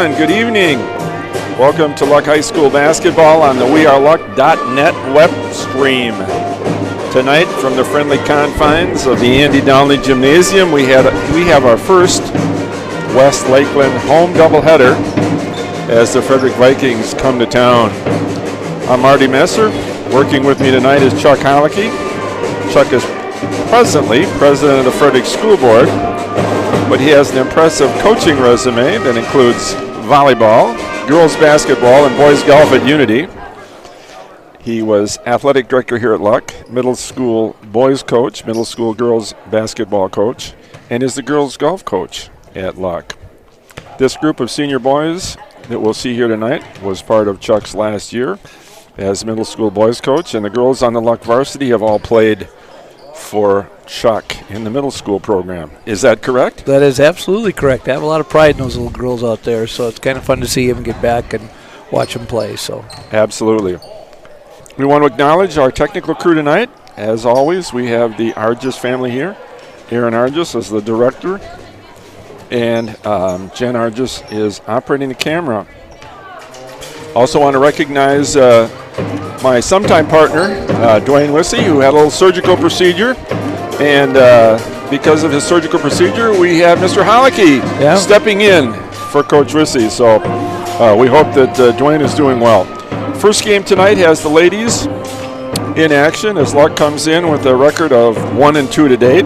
gentlemen, good evening. Welcome to Luck High School basketball on the weareluck.net web stream. Tonight, from the friendly confines of the Andy Downley Gymnasium, we have our first West Lakeland home doubleheader as the Frederick Vikings come to town. I'm Marty Messer. Working with me tonight is Chuck Holicky. Chuck is presently president of the Frederick School Board, but he has an impressive coaching resume that includes volleyball, girls basketball, and boys golf at Unity. He was athletic director here at Luck, middle school boys coach, middle school girls basketball coach, and is the girls golf coach at Luck. This group of senior boys that we'll see here tonight was part of Chuck's last year as middle school boys coach, and the girls on the Luck varsity have all played for Chuck in the middle school program. Is that correct? That is absolutely correct. I have a lot of pride in those little girls out there, so it's kind of fun to see them get back and watch them play. So absolutely. We want to acknowledge our technical crew tonight. As always, we have the Argis family here. Aaron Argis is the director, and Jen Argis is operating the camera. Also want to recognize my sometime partner, Dwayne Wissey, who had a little surgical procedure. And because of his surgical procedure, we have Mr. Holicky stepping in for Coach Wissey. So we hope that Dwayne is doing well. First game tonight has the ladies in action as Luck comes in with a record of 1-2 to date.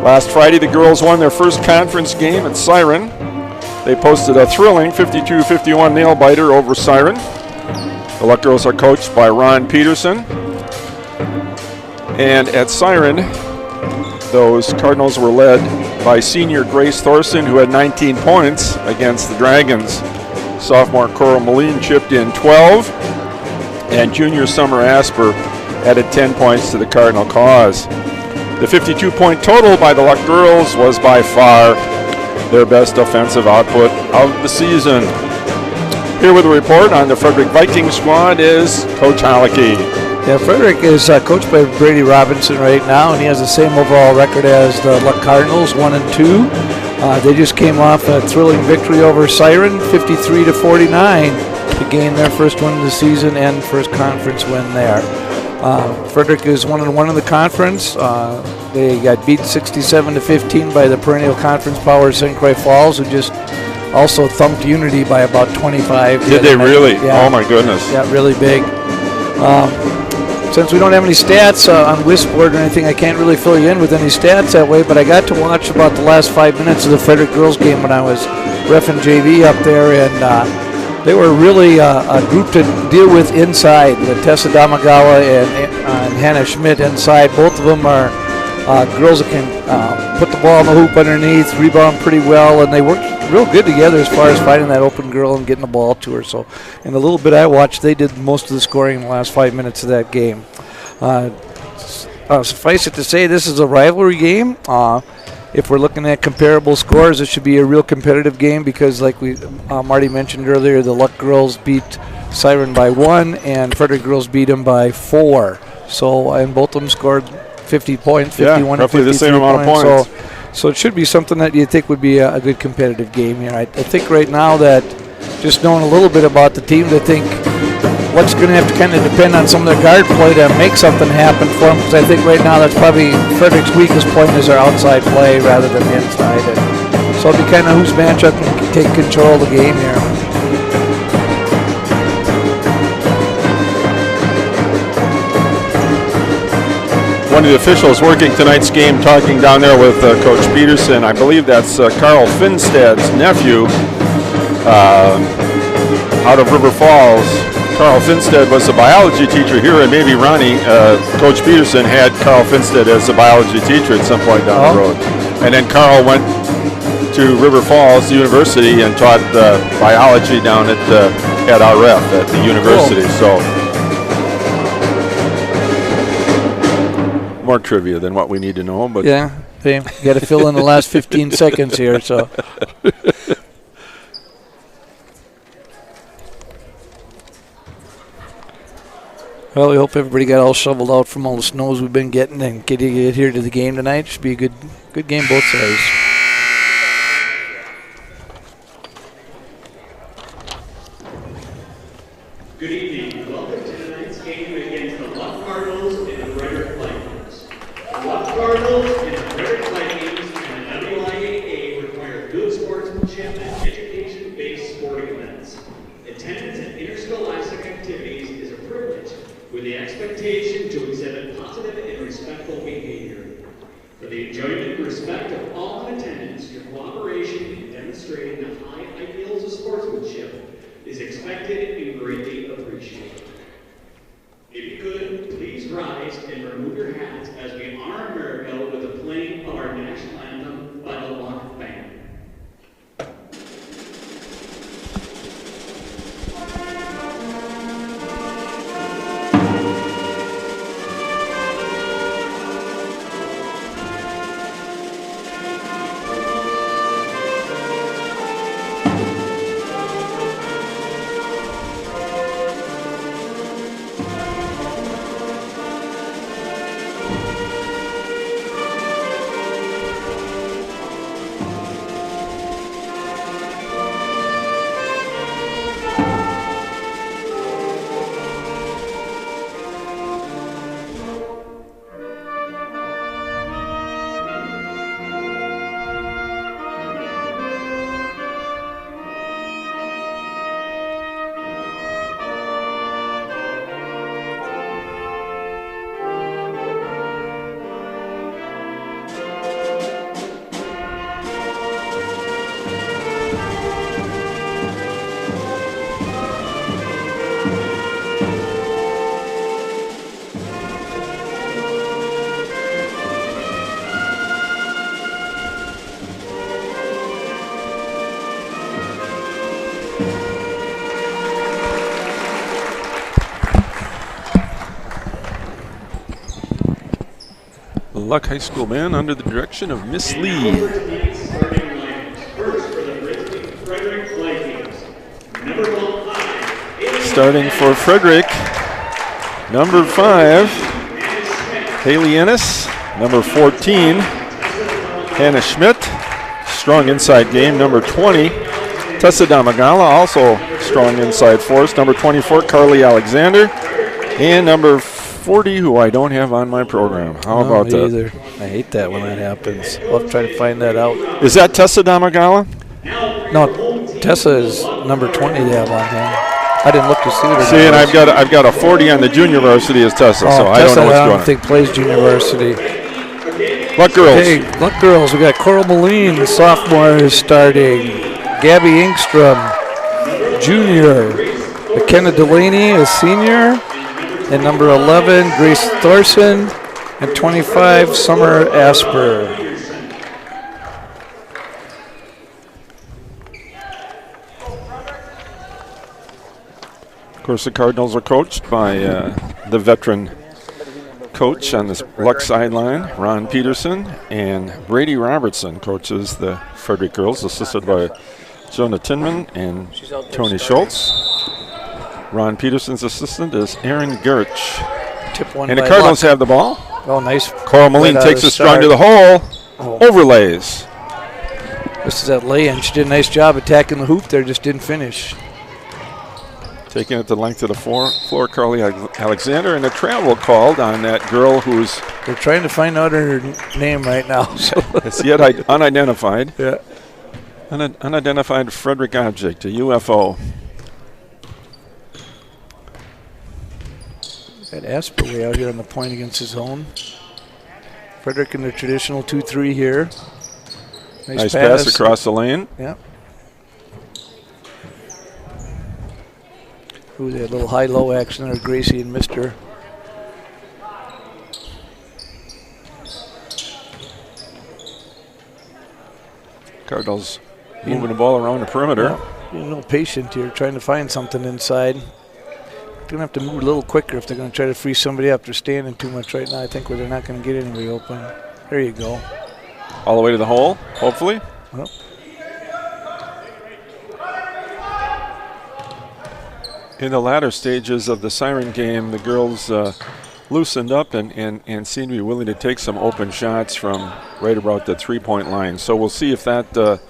Last Friday, the girls won their first conference game at Siren. They posted a thrilling 52-51 nail-biter over Siren. The Luck girls are coached by Ron Peterson. And at Siren, those Cardinals were led by senior Grace Thorson, who had 19 points against the Dragons. Sophomore Coral Moline chipped in 12, and junior Summer Asper added 10 points to the Cardinal cause. The 52-point total by the Luck girls was by far their best offensive output of the season. Here with a report on the Frederick Vikings squad is Coach Holicky. Yeah, Frederick is coached by Brady Robinson right now, and he has the same overall record as the Luck Cardinals, 1-2. They just came off a thrilling victory over Siren, 53-49, to gain their first win of the season and first conference win there. Frederick is 1-1 in the conference. They got beat 67-15 by the perennial conference power St. Croix Falls, who just also thumped Unity by about 25. Did they really? Yeah. Oh my goodness. Yeah, really big. Since we don't have any stats on Wisboard or anything, I can't really fill you in with any stats that way, but I got to watch about the last 5 minutes of the Frederick girls game when I was reffing JV up there, and they were really a group to deal with inside, with Tessa Damagawa and Hannah Schmidt inside. Both of them are girls that can put the ball in the hoop underneath, rebound pretty well, and they work real good together as far as finding that open girl and getting the ball to her. So in the little bit I watched, they did most of the scoring in the last 5 minutes of that game. Suffice it to say, this is a rivalry game. If we're looking at comparable scores, it should be a real competitive game because, like Marty mentioned earlier, the Luck girls beat Siren by 1 and Frederick girls beat them by 4. So, and both of them scored 50 points, 51 to 53 the same amount of points. So it should be something that you think would be a good competitive game here. I think right now that just knowing a little bit about the teams, I think Luck's going to have to kind of depend on some of their guard play to make something happen for them, because I think right now that's probably Frederick's weakest point is their outside play rather than the inside. And so it'll be kind of whose matchup can take control of the game here. One of the officials working tonight's game talking down there with Coach Peterson. I believe that's Carl Finstad's nephew out of River Falls. Carl Finstad was a biology teacher here, and maybe Ronnie, Coach Peterson had Carl Finstad as a biology teacher at some point down the road. And then Carl went to River Falls University and taught biology down at RF at the university. Cool. So more trivia than what we need to know, but yeah, you got to fill in the last 15 seconds here. So, well, we hope everybody got all shoveled out from all the snows we've been getting and get here to the game tonight. Should be a good game both sides. Good evening. Welcome to tonight's game against the Luck Cardinals and the Frederick Vikings. The Luck Cardinals and the Frederick Vikings and the WIAA require good sportsmanship and education-based sporting events. Attendance at interscholastic activities is a privilege with the expectation to exhibit positive and respectful behavior. For the enjoyment and respect of all in attendance, your cooperation in demonstrating the high ideals of sportsmanship is expected and greatly appreciated. If you could, please rise and remove your hats as we honor America with the playing of our national anthem by the Luck Band. Luck High School band under the direction of Miss Lee. Starting for Frederick, number 5, Haley Ennis. Number 14, Hannah Schmidt. Strong inside game. Number 20, Tessa Damagala, also strong inside force. Number 24, Carly Alexander. And number 40, who I don't have on my program. How about that? Either. I hate that when that happens. I'll try to find that out. Is that Tessa Damagala? No, Tessa is number 20 they have on here. I didn't look to see it. See, and I've got a 40 on the junior varsity as Tessa, so I don't know what's going on. I don't think plays junior varsity. Luck girls. Hey, Luck girls. We got Coral Moline, the sophomore, is starting. Gabby Engstrom, junior. McKenna Delaney, a senior. And number 11, Grace Thorson. And 25, Summer Asper. Of course, the Cardinals are coached by the veteran coach on the Luck sideline, Ron Peterson, and Brady Robertson coaches the Frederick girls, assisted by Jonah Tinman and Tony Schultz. Ron Peterson's assistant is Aaron Gertch. Tip one and the by Cardinals Luck. have the ball. Oh, nice. Coral Moline Right takes out a of strong start. to the hole. Oh. Overlays. This is that lay-in. She did a nice job attacking the hoop there, just didn't finish. Taking it the length of the floor, Carly Alexander, and a travel called on that girl who's We're trying to find out her name right now. So it's yet unidentified. yeah. Unidentified Frederick object, a UFO. Got Asper way out here on the point against his own. Frederick in the traditional 2-3 here. Nice pass across the lane. Yeah. Ooh, that little high-low action there, Gracie and Mister. Cardinals moving the ball around the perimeter. Yeah, being a little patient here, trying to find something inside. They're going to have to move a little quicker if they're going to try to free somebody up. They're standing too much right now, I think, where they're not going to get anybody open. There you go. All the way to the hole, hopefully. Well, in the latter stages of the siren game, the girls loosened up and seemed to be willing to take some open shots from right about the three-point line. So we'll see if that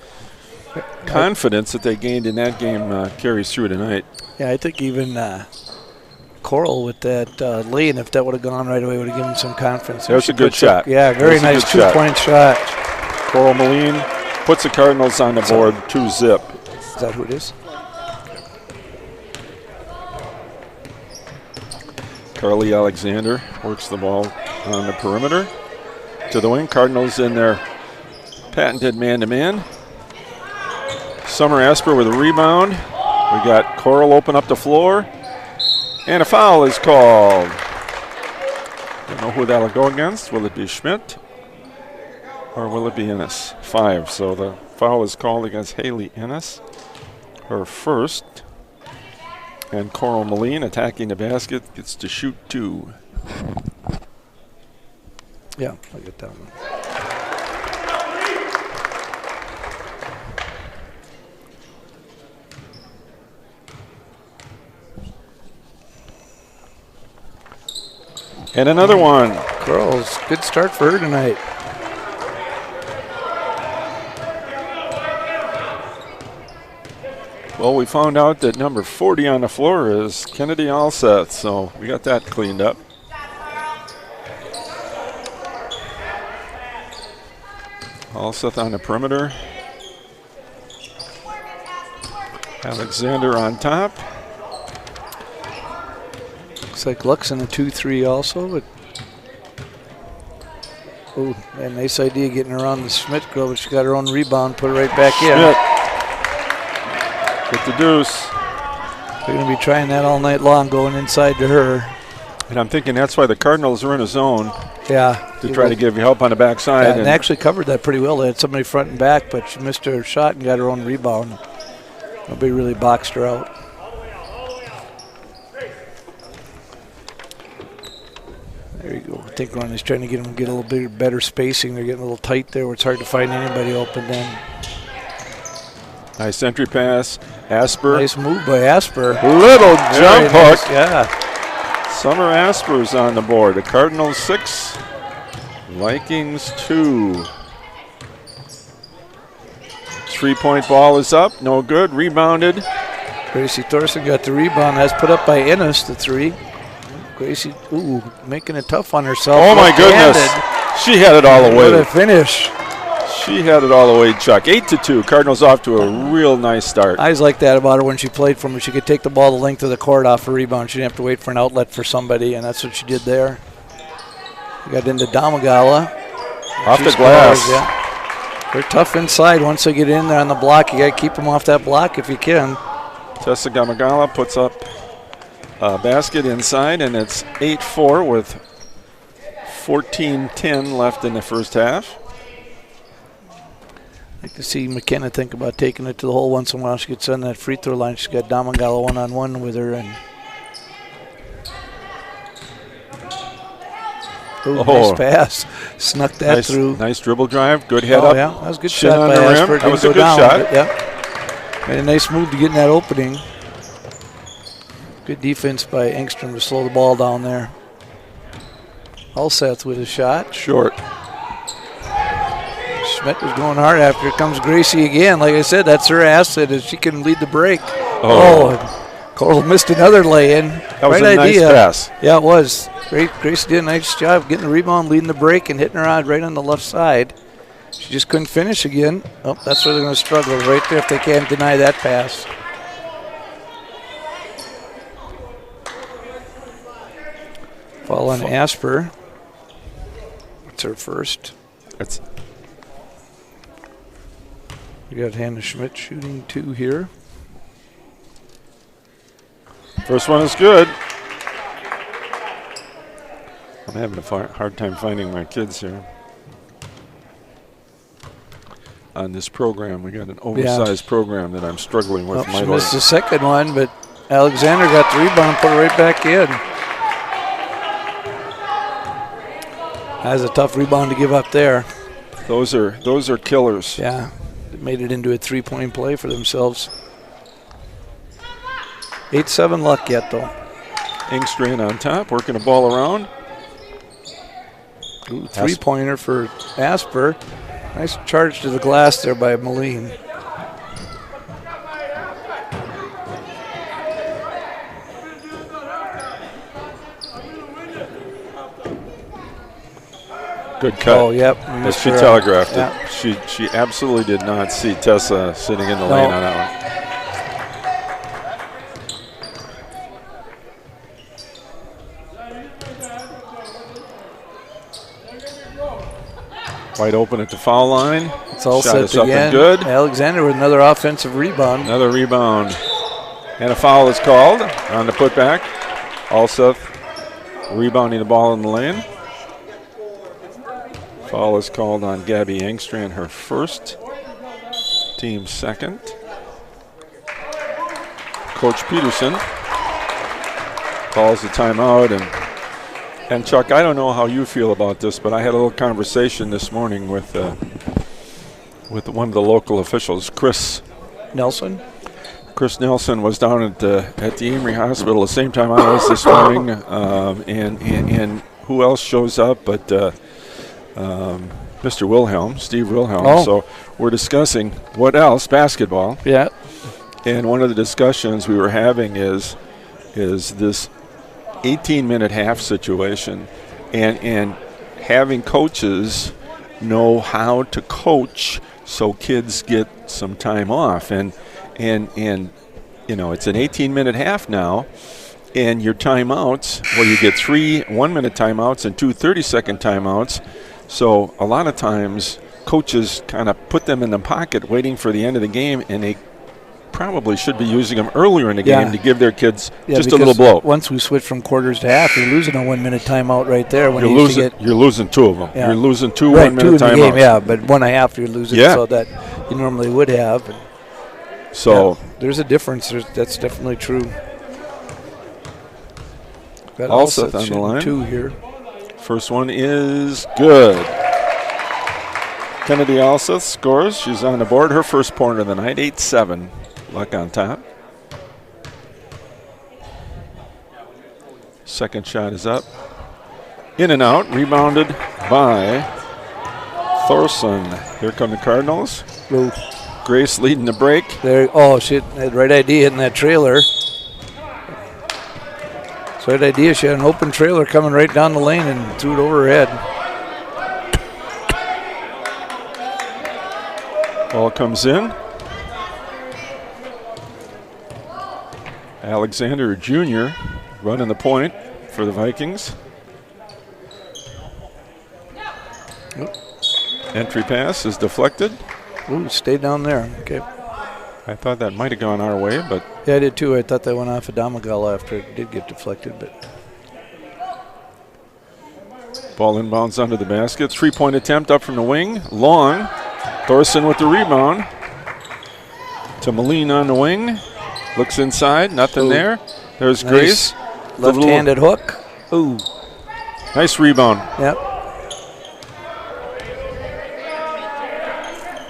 confidence that they gained in that game carries through tonight. Yeah, I think even Coral with that lane, if that would have gone right away, would have given some confidence. That was a good shot. Yeah, very nice 2-point shot. Coral Moline puts the Cardinals on the board 2-zip. Is that who it is? Carly Alexander works the ball on the perimeter to the wing. Cardinals in their patented man-to-man. Summer Asper with a rebound. We got Coral open up the floor. And a foul is called. Don't know who that'll go against. Will it be Schmidt or will it be Ennis? 5. So the foul is called against Haley Ennis, her first. And Coral Moline attacking the basket gets to shoot 2. Yeah, I get that one. And another one. Girls, good start for her tonight. Well, we found out that number 40 on the floor is Kennedy Alseth, so we got that cleaned up. Alseth on the perimeter. Alexander on top. Looks like Lux in a 2-3 also, but oh, a nice idea getting around the Schmidt girl, but she got her own rebound, put it right back in. Schmidt. Get the deuce. They're going to be trying that all night long, going inside to her. And I'm thinking that's why the Cardinals are in a zone. Yeah. To try to give you help on the backside. Yeah, and actually covered that pretty well. They had somebody front and back, but she missed her shot and got her own rebound. Nobody really boxed her out. There you go. I think Ronnie's trying to get them get a little bit better spacing. They're getting a little tight there where it's hard to find anybody open then. Nice entry pass. Asper. Nice move by Asper. Little jump hook. Nice. Yeah. Summer Asper's on the board. The Cardinals 6, Vikings 2. 3-point ball is up. No good. Rebounded. Gracie Thorson got the rebound. That's put up by Ennis, the 3. Gracie, ooh, making it tough on herself. Oh, my goodness. She had it all the way. What a finish. She had it all the way, Chuck. 8-2. Cardinals off to a real nice start. I always liked that about her when she played for me. She could take the ball the length of the court off a rebound. She didn't have to wait for an outlet for somebody, and that's what she did there. We got into Damagala. Off the glass. Yeah. They're tough inside. Once they get in there on the block, you got to keep them off that block if you can. Tessa Damagala puts up a basket inside, and it's 8-4 with 14:10 left in the first half. I like to see McKenna think about taking it to the hole once in a while. She gets on that free throw line. She's got Damagala one-on-one with her. And nice pass. Snuck that through. Nice dribble drive. Good head up. Yeah, that was a good Shin shot by on the Asper. rim. That was a Didn't good go down, shot. but yeah. Made a nice move to get in that opening. Good defense by Engstrom to slow the ball down there. Alseth with a shot. Short. Schmidt was going hard after. Here comes Gracie again. Like I said, that's her asset if she can lead the break. Oh, Coral missed another lay-in. That was a nice pass. Yeah, it was. Gracie did a nice job getting the rebound, leading the break, and hitting her out right on the left side. She just couldn't finish again. Oh, that's where they're going to struggle right there if they can't deny that pass. Foul on Asper. It's her first. We got Hannah Schmidt shooting 2 here. First one is good. I'm having a hard time finding my kids here. On this program, we got an oversized program that I'm struggling with. She missed the second one, but Alexander got the rebound, put it right back in. That's a tough rebound to give up there. Those are killers. Yeah, they made it into a 3-point play for themselves. 8-7 luck yet, though. Engstrand on top, working the ball around. Ooh, 3-pointer for Asper. Nice charge to the glass there by Moline. Good cut. Oh, yep. But she Mr. telegraphed yeah. it. She absolutely did not see Tessa sitting in the lane on that one. Wide open at the foul line. It's all Shot is set up and again. good. Alexander with another offensive rebound. Another rebound. And a foul is called on the putback. Alseth rebounding the ball in the lane. Foul is called on Gabby Engstrand, her first, team second. Coach Peterson calls the timeout. And Chuck, I don't know how you feel about this, but I had a little conversation this morning with one of the local officials, Chris Nelson. Chris Nelson was down at the Amory Hospital the same time I was this morning, and who else shows up but Mr. Wilhelm, Steve Wilhelm. Oh. So we're discussing what else, basketball. Yeah. And one of the discussions we were having is this 18-minute half situation, and having coaches know how to coach so kids get some time off. And you know, it's an 18-minute half now, and your timeouts, well, you get 3 1-minute timeouts and 2 30-second timeouts. So a lot of times coaches kind of put them in the pocket waiting for the end of the game, and they probably should be using them earlier in the game to give their kids just a little blow. Once we switch from quarters to half, you're losing a 1-minute timeout right there. When You're losing 2 of them. Yeah. You're losing 2 right, 1-minute 2 in the timeouts. game, yeah, but 1.5 you're losing, so that you normally would have. And so there's a difference. That's definitely true. Got Alseth on the line. 2 here. First one is good. Kennedy Alseth scores. She's on the board. Her first point of the night, 8-7. Luck on top. Second shot is up. In and out. Rebounded by Thorson. Here come the Cardinals. Ooh. Grace leading the break. There. Oh, she had the right idea hitting that trailer. So right idea. She had an open trailer coming right down the lane and threw it over her head. Ball comes in. Alexander Jr. running the point for the Vikings. Oop. Entry pass is deflected. Ooh, stay down there. Okay. I thought that might have gone our way, but Yeah, I did too. I thought that went off of Domagal after it did get deflected, but ball inbounds under the basket. 3-point attempt up from the wing. Long. Thorson with the rebound. To Moline on the wing. Looks inside. Nothing there. There's nice Grace. left-handed hook. Ooh. Nice rebound. Yep.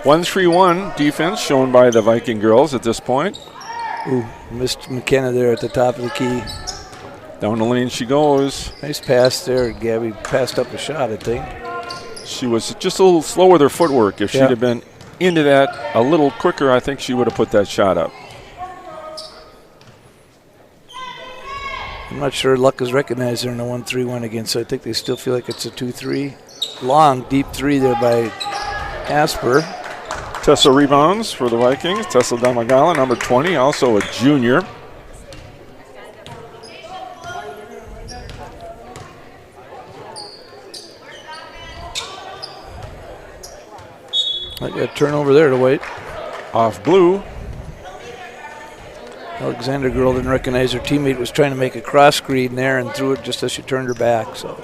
1-3-1 defense shown by the Viking girls at this point. Ooh, missed McKenna there at the top of the key. Down the lane she goes. Nice pass there. Gabby passed up a shot, I think. She was just a little slow with her footwork. If she'd have been into that a little quicker, I think she would have put that shot up. I'm not sure Luck has recognized her in the 1-3-1 again, so I think they still feel like it's a 2-3. Long, deep 3 there by Asper. Tessa rebounds for the Vikings. Tessa Damagala, number 20, also a junior. I got a turnover there to wait. Off blue. Alexander girl didn't recognize her teammate was trying to make a cross screen there and threw it just as she turned her back. So,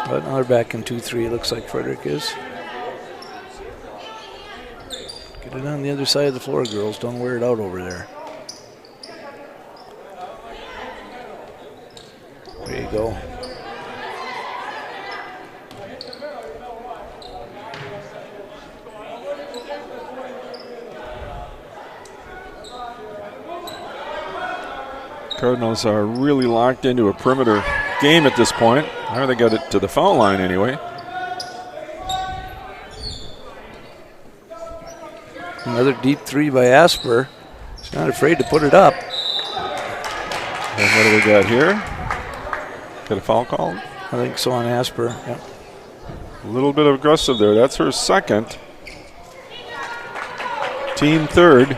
but now they're back in 2-3. It looks like Frederick is. Get it on the other side of the floor, girls. Don't wear it out over there. There you go. Cardinals are really locked into a perimeter game at this point. Or they got it to the foul line anyway. Another deep 3 by Asper. She's not afraid to put it up. And what do we got here? Get a foul called? I think so on Asper. Yep. A little bit of aggressive there. That's her second. Team third.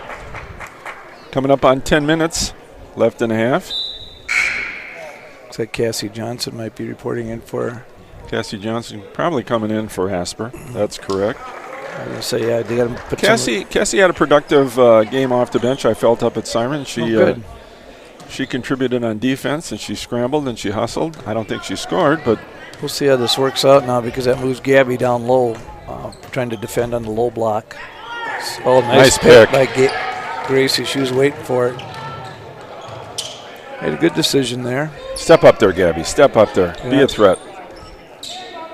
Coming up on 10 minutes left in a half. Looks like Cassie Johnson might be reporting in for. Cassie Johnson probably coming in for Asper. That's correct. I was going to say, yeah, they got to put Cassie had a productive game off the bench. I felt up at Siren. good. She contributed on defense, and she scrambled and she hustled. I don't think she scored, but We'll see how this works out now because that moves Gabby down low, trying to defend on the low block. Oh, nice pick by Gracie. She was waiting for it. Made a good decision there. step up there, Gabby. Step up there. Be Yeah. a threat.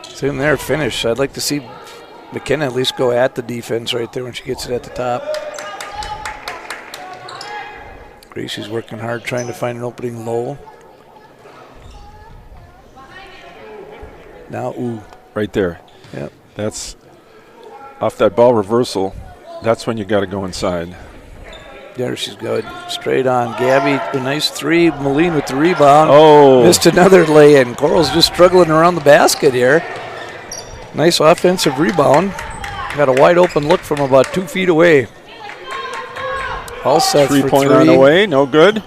Same there, finish. I'd like to see McKenna at least go at the defense right there when she gets it at the top. Gracie's working hard trying to find an opening low. Now, Right there. Yep. That's off that ball reversal. That's when you got to go inside. There she's good. Straight on. Gabby, a nice three. Moline with the rebound. Oh. Missed another lay-in. Coral's just struggling around the basket here. Nice offensive rebound. Got a wide open look from about 2 feet away. All set for 3-point three. on the way. No good.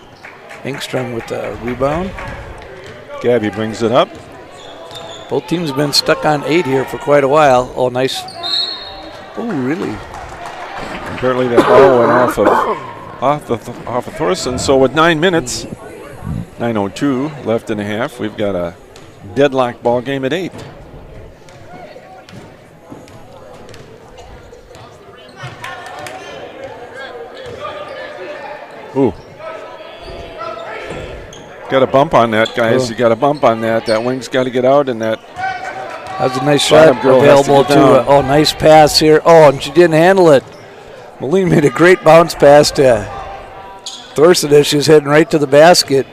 Engstrom with the rebound. Gabby brings it up. Both teams have been stuck on 8 here for quite a while. Oh, nice. Oh, really? Apparently that ball went off of Thorson. So with 9 minutes, 9:02 left in a half, we've got a deadlock ball game at 8. Ooh. Got a bump on that, guys. Oh. You got a bump on that. That wing's got to get out, and that That was a nice Bottom shot girl has to available get to. down. Oh, nice pass here. Oh, and she didn't handle it. Moline made a great bounce pass to Thorson as she was heading right to the basket.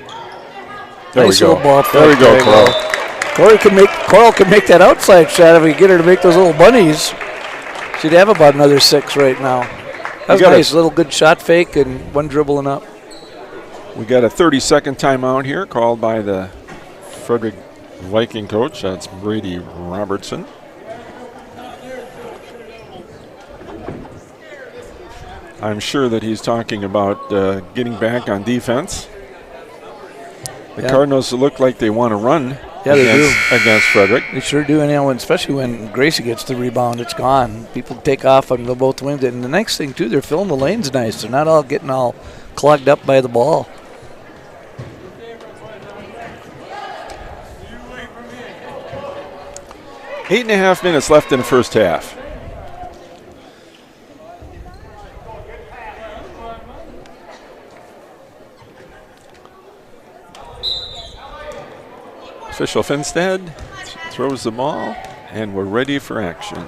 There Nice we go. little ball There we flick. go, Carl. Coral can make that outside shot if we get her to make those little bunnies. She'd have about another 6 right now. That was got it. nice. Little good shot fake and one dribbling up. We got a 30-second timeout here called by the Frederick Viking coach. That's Brady Robertson. I'm sure that he's talking about getting back on defense. The Yeah. Cardinals look like they want to run Yeah, they against Frederick. They sure do, and especially when Gracie gets the rebound, it's gone. People take off on the both wings. And the next thing, too, they're filling the lanes nice. They're not all getting all clogged up by the ball. Eight and a half minutes left in the first half. Official Finstead throws the ball, and we're ready for action.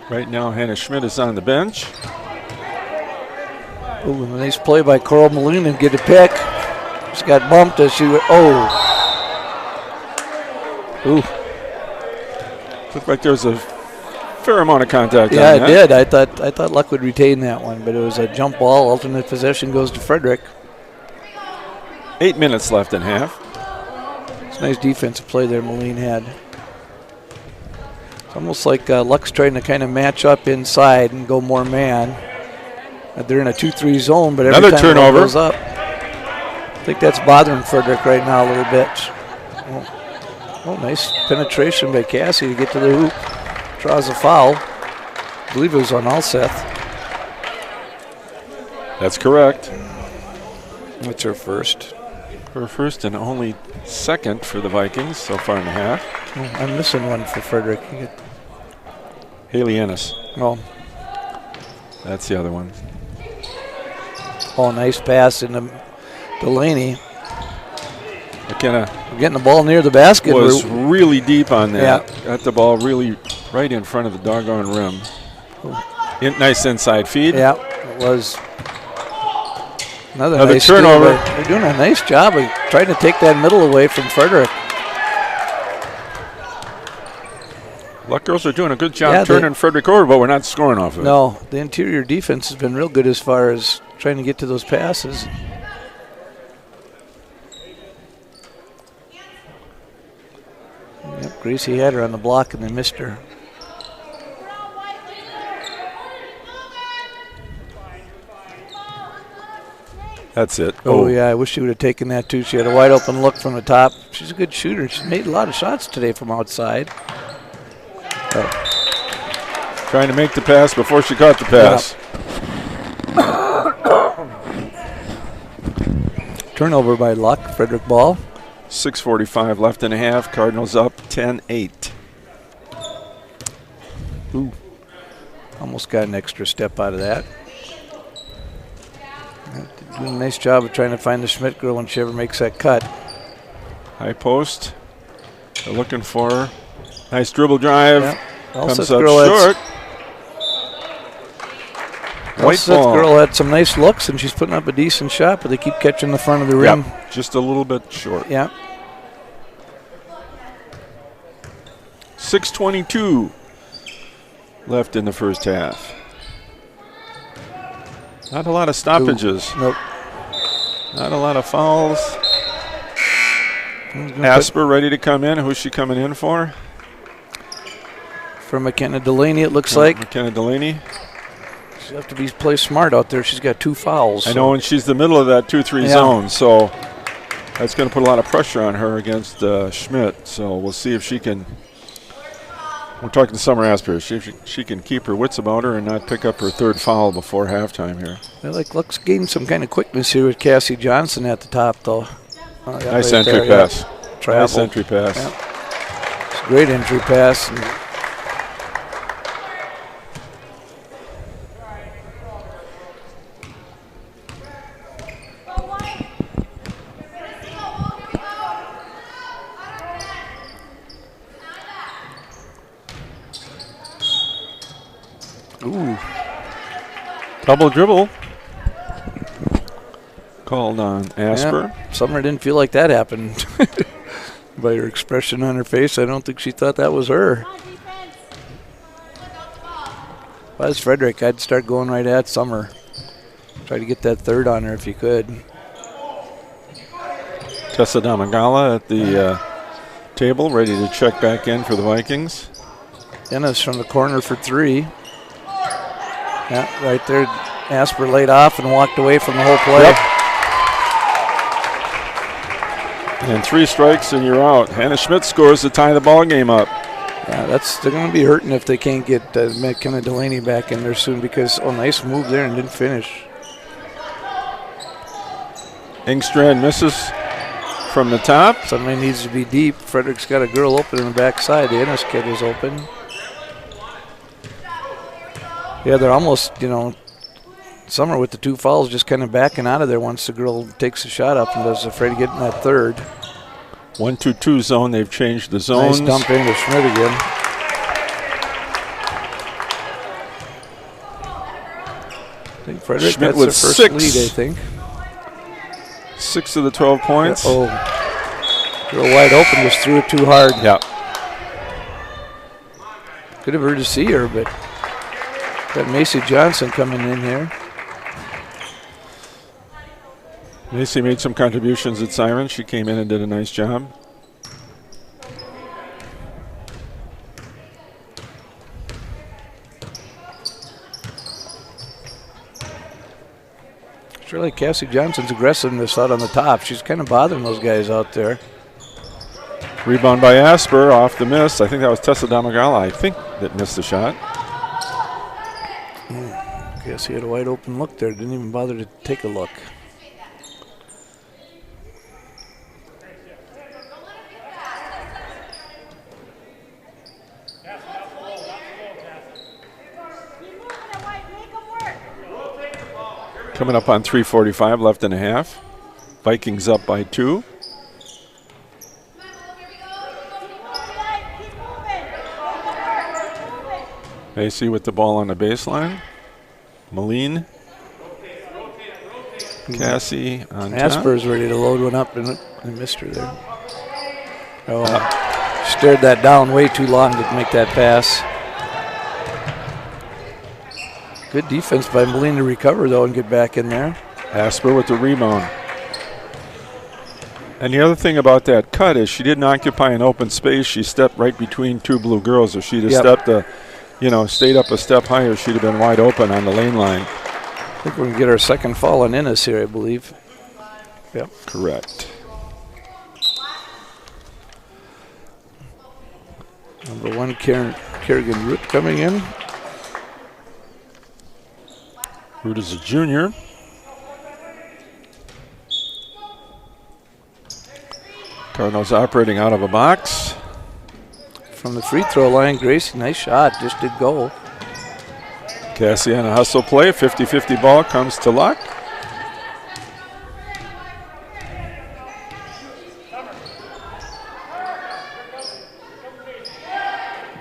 Right now, Hannah Schmidt is on the bench. Ooh, a nice play by Coral Moline and get a pick. She got bumped as she went. Oh. Ooh. Looked like there was a fair amount of contact Yeah, on it that. did. I thought Luck would retain that one, but it was a jump ball. Alternate possession goes to Frederick. 8 minutes left in half. It's a nice defensive play there Moline had. It's almost like Luck's trying to kind of match up inside and go more man. They're in a 2-3 zone, but every Another time the ball turnover. goes up. I think that's bothering Frederick right now a little bit. Oh, nice penetration by Cassie to get to the hoop. Draws a foul. I believe it was on Alseth. That's correct. That's her first. Her first and only second for the Vikings so far in the half. Oh, I'm missing one for Frederick. Haley Ennis. Oh, That's the other one. nice pass into Delaney. McKenna We're getting the ball near the basket. was really deep on that. Yeah. Got the ball really right in front of the doggone rim. Nice inside feed. Yeah, it was another Another nice steal turnover. by- They're doing a nice job of trying to take that middle away from Frederick. Luck girls are doing a good job turning Frederick over, but we're not scoring off of it. No, the interior defense has been real good as far as trying to get to those passes. Yep, Gracie had her on the block and they missed her. That's it. Oh, yeah, I wish she would have taken that too. She had a wide open look from the top. She's a good shooter. She's made a lot of shots today from outside. Trying to make the pass before she caught the pass. Turnover by Luck, Frederick ball. 6:45 left in a half. Cardinals up 10-8. Ooh, almost got an extra step out of that. Doing a nice job of trying to find the Schmidt girl when she ever makes that cut. High post. They're looking for her. Nice dribble drive. Yep. Comes up short. White ball. Girl had some nice looks, and she's putting up a decent shot, but they keep catching the front of the rim. Yep. Just a little bit short. Yeah. 6:22 left in the first half. Not a lot of stoppages. Ooh, nope. Not a lot of fouls. Asper ready to come in. Who's she coming in for? For McKenna Delaney, it looks like. McKenna Delaney. She'll have to play smart out there. She's got 2 fouls. I know, and she's the middle of that 2-3 zone, so that's going to put a lot of pressure on her against Schmidt. So we'll see if she can. We're talking to Summer Asper. See if she can keep her wits about her and not pick up her 3rd foul before halftime here. Let's gain some kind of quickness here with Cassie Johnson at the top, though. Nice entry pass. Nice entry pass. Yeah. It's a great entry pass. Ooh. Double dribble. Called on Asper. Yeah, Summer didn't feel like that happened. By her expression on her face, I don't think she thought that was her. If I was Frederick, I'd start going right at Summer. Try to get that 3rd on her if you could. Tessa Damagala at the table, ready to check back in for the Vikings. Ennis from the corner for 3. Yeah, right there. Asper laid off and walked away from the whole play. Yep. And 3 strikes and you're out. Hannah Schmidt scores to tie the ball game up. Yeah, they're going to be hurting if they can't get McKenna Delaney back in there soon because, nice move there and didn't finish. Engstrand misses from the top. Somebody needs to be deep. Frederick's got a girl open in the backside. The Ennis kid is open. Yeah, they're almost, Summer with the 2 fouls just kind of backing out of there once the girl takes a shot up and is afraid of getting that 3rd. 1-2-2 zone. They've changed the zones. Nice dump into Schmidt again. I think Frederick Schmidt gets with their first 6. lead, I think. 6 of the 12 points. Girl wide open, just threw it too hard. Yeah. Could have heard to see her, but got Macy Johnson coming in here. Macy made some contributions at Siren. She came in and did a nice job. Sure like Cassie Johnson's aggressiveness out on the top. She's kind of bothering those guys out there. Rebound by Asper off the miss. I think that was Tessa Damagala, I think, that missed the shot. Guess he had a wide open look there. Didn't even bother to take a look. Coming up on 3:45 left in a half. Vikings up by 2. Macy with the ball on the baseline. Moline. Cassie on top. Asper's ready to load one up, and missed her there. Oh, stared that down way too long to make that pass. Good defense by Moline to recover, though, and get back in there. Asper with the rebound. And the other thing about that cut is she didn't occupy an open space. She stepped right between two blue girls. If she'd have stayed up a step higher, she'd have been wide open on the lane line. I think we're going to get our second foul on Innes here, I believe. Yep. Correct. Number 1, Kerrigan Root coming in. Root is a junior. Cardinals operating out of a box. From the free throw line, Gracie, nice shot, just did go. Cassie on a hustle play, 50-50 ball comes to Luck.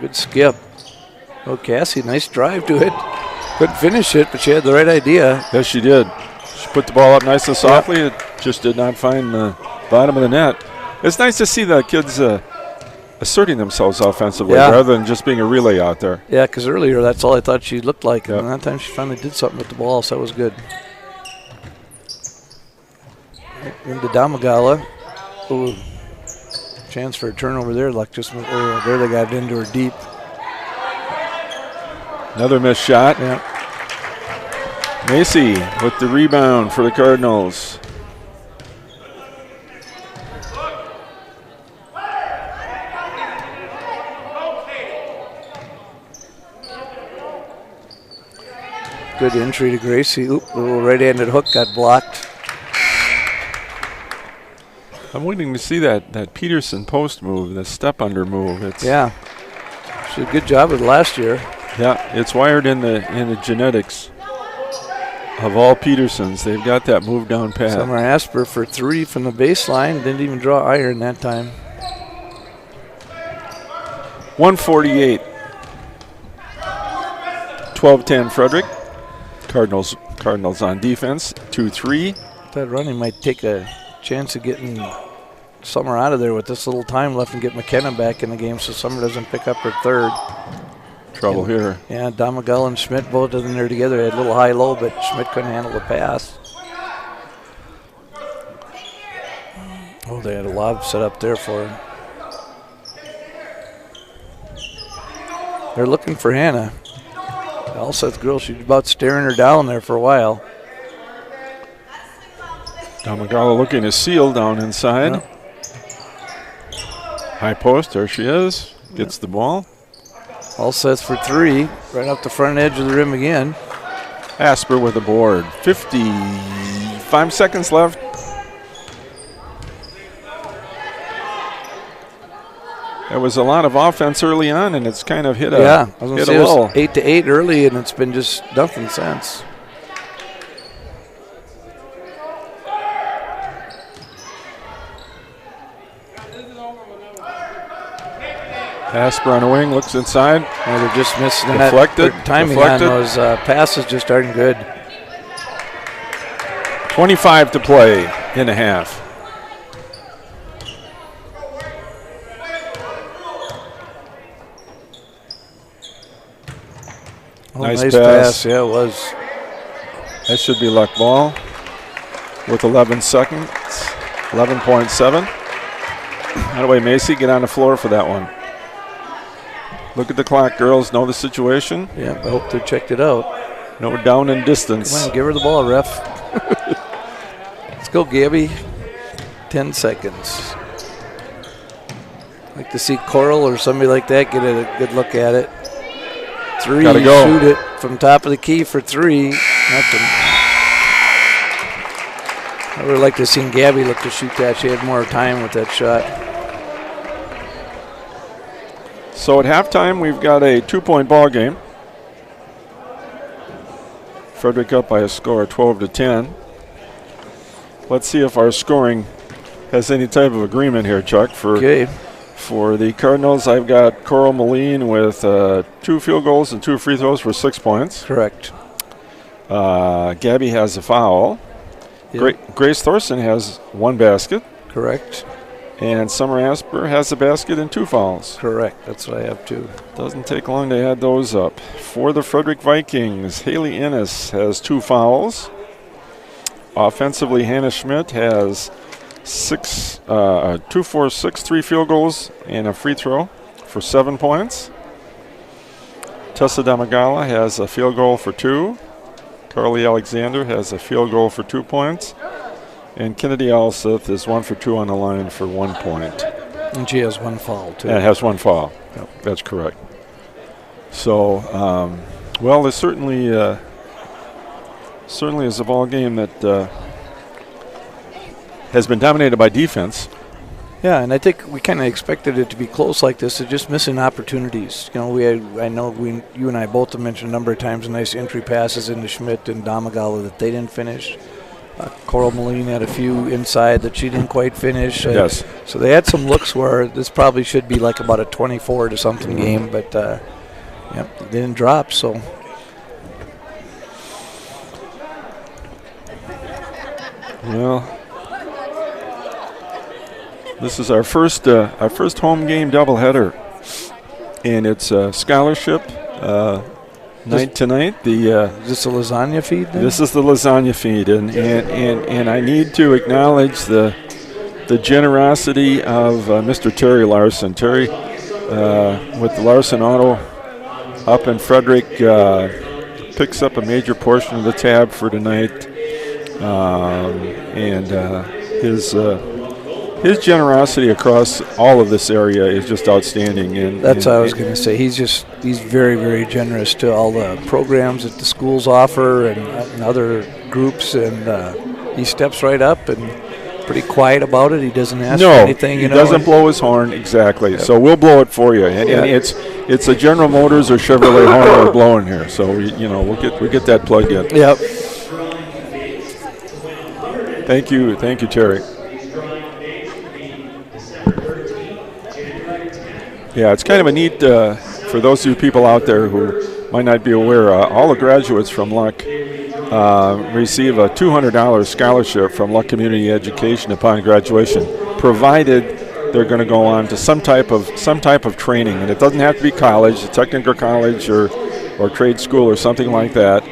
Good skip. Oh, Cassie, nice drive to it. Couldn't finish it, but she had the right idea. Yes, she did. She put the ball up nice and softly. It just did not find the bottom of the net. It's nice to see the kids asserting themselves offensively rather than just being a relay out there. Yeah, because earlier that's all I thought she looked like. Yep. And that time she finally did something with the ball, so that was good. Into Damagala. Ooh. Chance for a turnover there. Luck just went, there they got it into her deep. Another missed shot. Yeah. Macy with the rebound for the Cardinals. Good entry to Gracie. Oop, a little right-handed hook got blocked. I'm waiting to see that Peterson post move, the step under move. Yeah. She did a good job with it last year. Yeah, it's wired in the genetics of all Petersons. They've got that move down pat. Summer Asper for 3 from the baseline. Didn't even draw iron that time. 148. 12-10 Frederick. Cardinals on defense. 2-3. That running might take a chance of getting Summer out of there with this little time left and get McKenna back in the game so Summer doesn't pick up her third. Trouble here. Yeah, Damagall and Schmidt both in there together. They had a little high-low, but Schmidt couldn't handle the pass. Oh, they had a lob set up there for her. They're looking for Hannah. Alseth girl, she's about staring her down there for a while. Damagala looking to seal down inside. Yeah. High post, there she is. Gets the ball. Alseth for 3, right off the front edge of the rim again. Asper with the board. 55 seconds left. There was a lot of offense early on, and it's kind of hit a I was gonna say it lull. was 8-8 early, and it's been just nothing since. Asper on the wing, looks inside. Yeah, they're just missing Deflected. that. Timing Deflected. on those passes just aren't good. 25 to play in a half. Oh, Nice nice pass. Yeah, it was. That should be luck ball with 11 seconds. 11.7. By the way, Macy, get on the floor for that one. Look at the clock, girls. Know the situation. Yeah, I hope they checked it out. No down in distance. Come on, give her the ball, ref. Let's go, Gabby. 10 seconds. Like to see Coral or somebody like that get a good look at it. 3, Gotta go. shoot it from top of the key for 3. Nothing. I would like to have seen Gabby look to shoot that. She had more time with that shot. So at halftime, we've got a 2-point ball game. Frederick up by a score of 12-10. Let's see if our scoring has any type of agreement here, Chuck. For the Cardinals, I've got Coral Moline with 2 field goals and 2 free throws for 6 points. Correct. Gabby has a foul. Grace Thorson has 1 basket, Correct. and Summer Asper has a basket and 2 fouls. Correct. That's what I have too. Doesn't take long to add those up. For the Frederick Vikings, Haley Ennis has 2 fouls. Offensively, Hannah Schmidt has 2, 4, 6, 3 field goals and a free throw for 7 points. Tessa Damagala has a field goal for 2. Carly Alexander has a field goal for 2 points. And Kennedy Alseth is 1 for 2 on the line for 1 point. And she has 1 foul too. And has 1 foul. Yep. That's correct. So, well, there's certainly is a ball game that has been dominated by defense. Yeah, and I think we kind of expected it to be close like this. They're just missing opportunities. You know, you and I both have mentioned a number of times nice entry passes into Schmidt and Damagala that they didn't finish. Coral Moline had a few inside that she didn't quite finish. Yes. So they had some looks where this probably should be like about a 24 to something game, but they didn't drop. So. Well, this is our first home game doubleheader, and it's a scholarship night tonight. Is this a lasagna feed then? This is the lasagna feed, and I need to acknowledge the generosity of Mr. Terry Larson. Terry, with the Larson Auto up in Frederick, picks up a major portion of the tab for tonight, and his generosity across all of this area is just outstanding. And that's what I was going to say. He's very, very generous to all the programs that the schools offer and other groups, and he steps right up and pretty quiet about it. He doesn't ask for anything. He doesn't blow his horn, exactly. Yep. So we'll blow it for you, and it's a General Motors or Chevrolet horn we're blowing here. So we'll get that plugged in. Yep. Thank you, Terry. Yeah, it's kind of a neat, for those of you people out there who might not be aware, all the graduates from Luck receive a $200 scholarship from Luck Community Education upon graduation, provided they're going to go on to some type of training. And it doesn't have to be college, a technical college or trade school or something like that.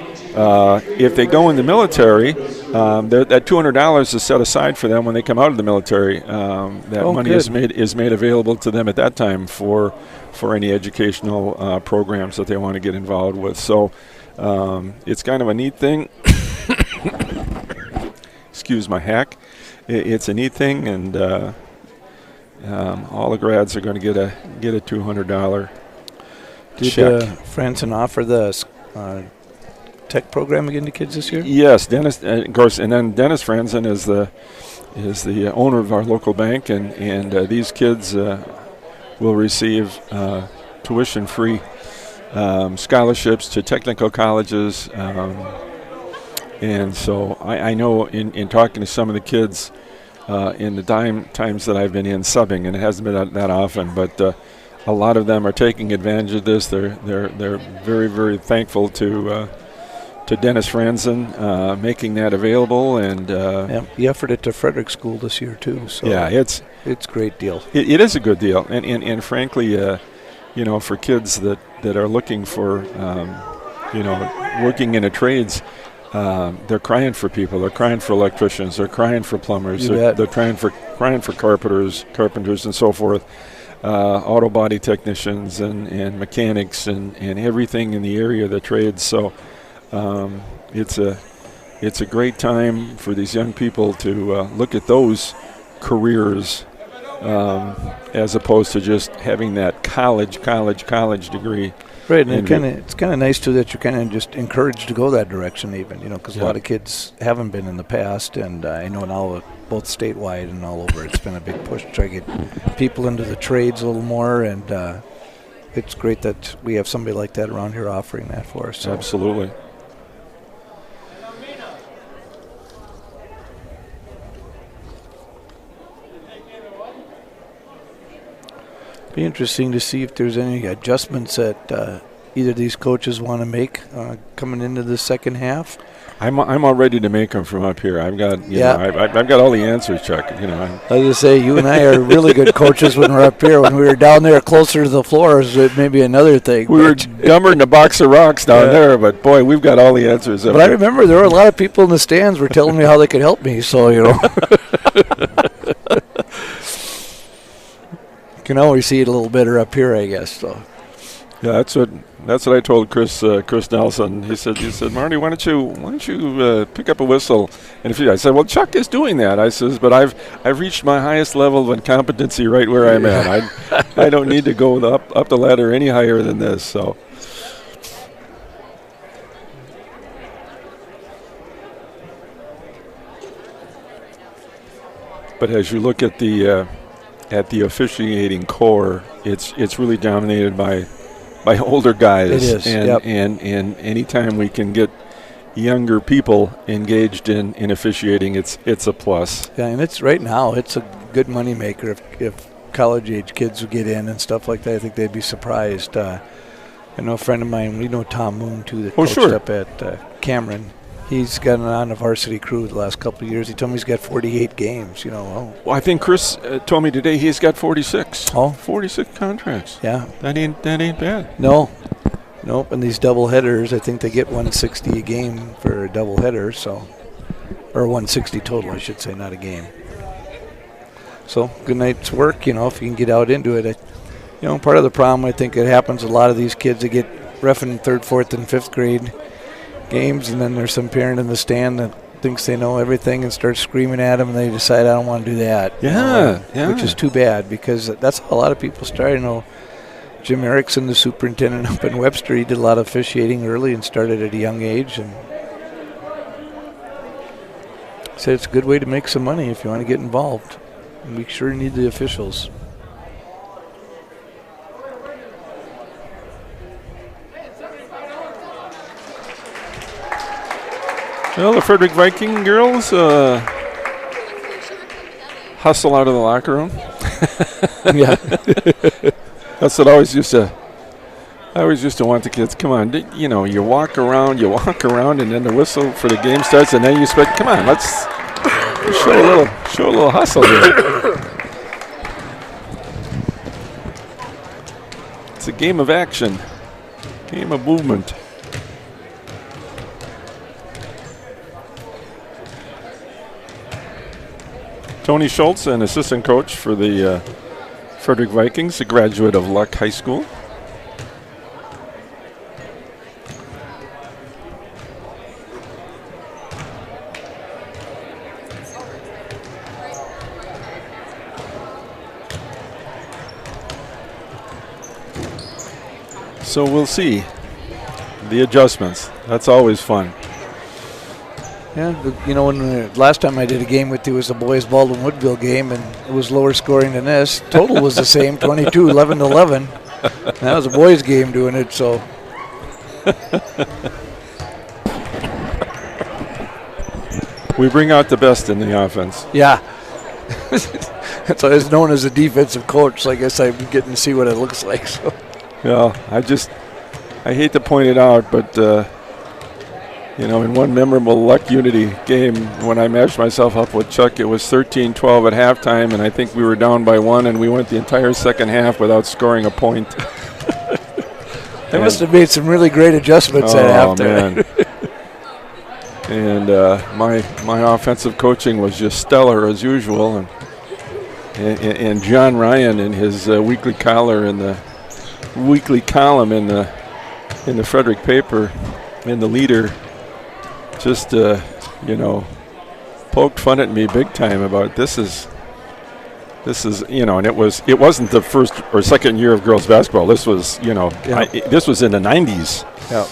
If they go in the military, that $200 is set aside for them when they come out of the military. That money is made available to them at that time for any educational programs that they want to get involved with. So it's kind of a neat thing. Excuse my hack. It's a neat thing, and all the grads are going to get a $200 check. Did Franson offer the tech program again to kids this year? Yes, Dennis, of course, and then Dennis Franzen is the owner of our local bank, and these kids will receive tuition-free scholarships to technical colleges, and so I know in talking to some of the kids in the times that I've been in subbing, and it hasn't been that often, but a lot of them are taking advantage of this. They're very, very thankful to Dennis Franzen making that available, and he offered it to Frederick School this year too. So yeah, it's a great deal. It is a good deal, and frankly, for kids that are looking for working in the trades, they're crying for people. They're crying for electricians. They're crying for plumbers. They're crying for carpenters, and so forth. Auto body technicians and mechanics and everything in the area of the trades. So. It's a great time for these young people to look at those careers as opposed to just having that college degree. Right, and it's kind of nice too that you're kind of just encouraged to go that direction, even because a lot of kids haven't been in the past, and I know now both statewide and all over, it's been a big push to try to get people into the trades a little more, and it's great that we have somebody like that around here offering that for us. So. Absolutely. Be interesting to see if there's any adjustments at either of these coaches want to make coming into the second half. I'm all ready to make them from up here. I've got I've got all the answers, Chuck. I was gonna say, you and I are really good coaches when we're up here. When we were down there closer to the floors, it may be another thing. We were dumber than a box of rocks down there, but boy, we've got all the answers. But I remember there were a lot of people in the stands were telling me how they could help me. So you can always see it a little better up here, I guess. So. Yeah, that's what I told Chris Nelson. He said, Marty, why don't you pick up a whistle? And I said, well, Chuck is doing that. I says, but I've reached my highest level of incompetency right where I'm at. I don't need to go up the ladder any higher than this. So. But as you look at the officiating core, it's really dominated by older guys. It is, and anytime we can get younger people engaged in officiating, it's a plus. Yeah, and it's right now it's a good money maker if college age kids would get in and stuff like that. I think they'd be surprised. I know a friend of mine, we know Tom Moon too, that coached up at Cameron. He's gotten on the varsity crew the last couple of years. He told me he's got 48 games. Well, I think Chris told me today he's got 46. Oh, 46 contracts. Yeah, that ain't bad. Nope. And these double headers, I think they get 160 a game for a double header, so, or 160 total, I should say, not a game. So good night's work. If you can get out into it. Part of the problem I think that happens, a lot of these kids that get reffing in 3rd, 4th, and 5th grade games, and then there's some parent in the stand that thinks they know everything and starts screaming at them, and they decide, I don't want to do that. Yeah. Which is too bad, because that's how a lot of people start. Jim Erickson, the superintendent up in Webster, he did a lot of officiating early and started at a young age, and said it's a good way to make some money if you want to get involved. And we sure need the officials. Well, the Frederick Viking girls hustle out of the locker room. Yeah. That's what I always used to want the kids. Come on, you walk around, and then the whistle for the game starts, and then you expect, come on, let's show a little hustle here. It's a game of action, game of movement. Tony Schultz, an assistant coach for the Frederick Vikings, a graduate of Luck High School. So we'll see the adjustments. That's always fun. Yeah, when last time I did a game with you was the boys Baldwin Woodville game, and it was lower scoring than this. Total was the same, 22, 11-11. That was a boys game doing it, so. We bring out the best in the offense. Yeah. That's why I was known as a defensive coach, so I guess I'm getting to see what it looks like. So. Yeah, I hate to point it out, but in one memorable Luck Unity game, when I matched myself up with Chuck, it was 13-12 at halftime, and I think we were down by 1, and we went the entire second half without scoring a point. They must have made some really great adjustments at halftime. Man. And my offensive coaching was just stellar as usual, and John Ryan in his weekly column in the Frederick paper, in the Leader, just poked fun at me big time about this is and it wasn't the first or second year of girls basketball. This was this was in the 90s. Yeah.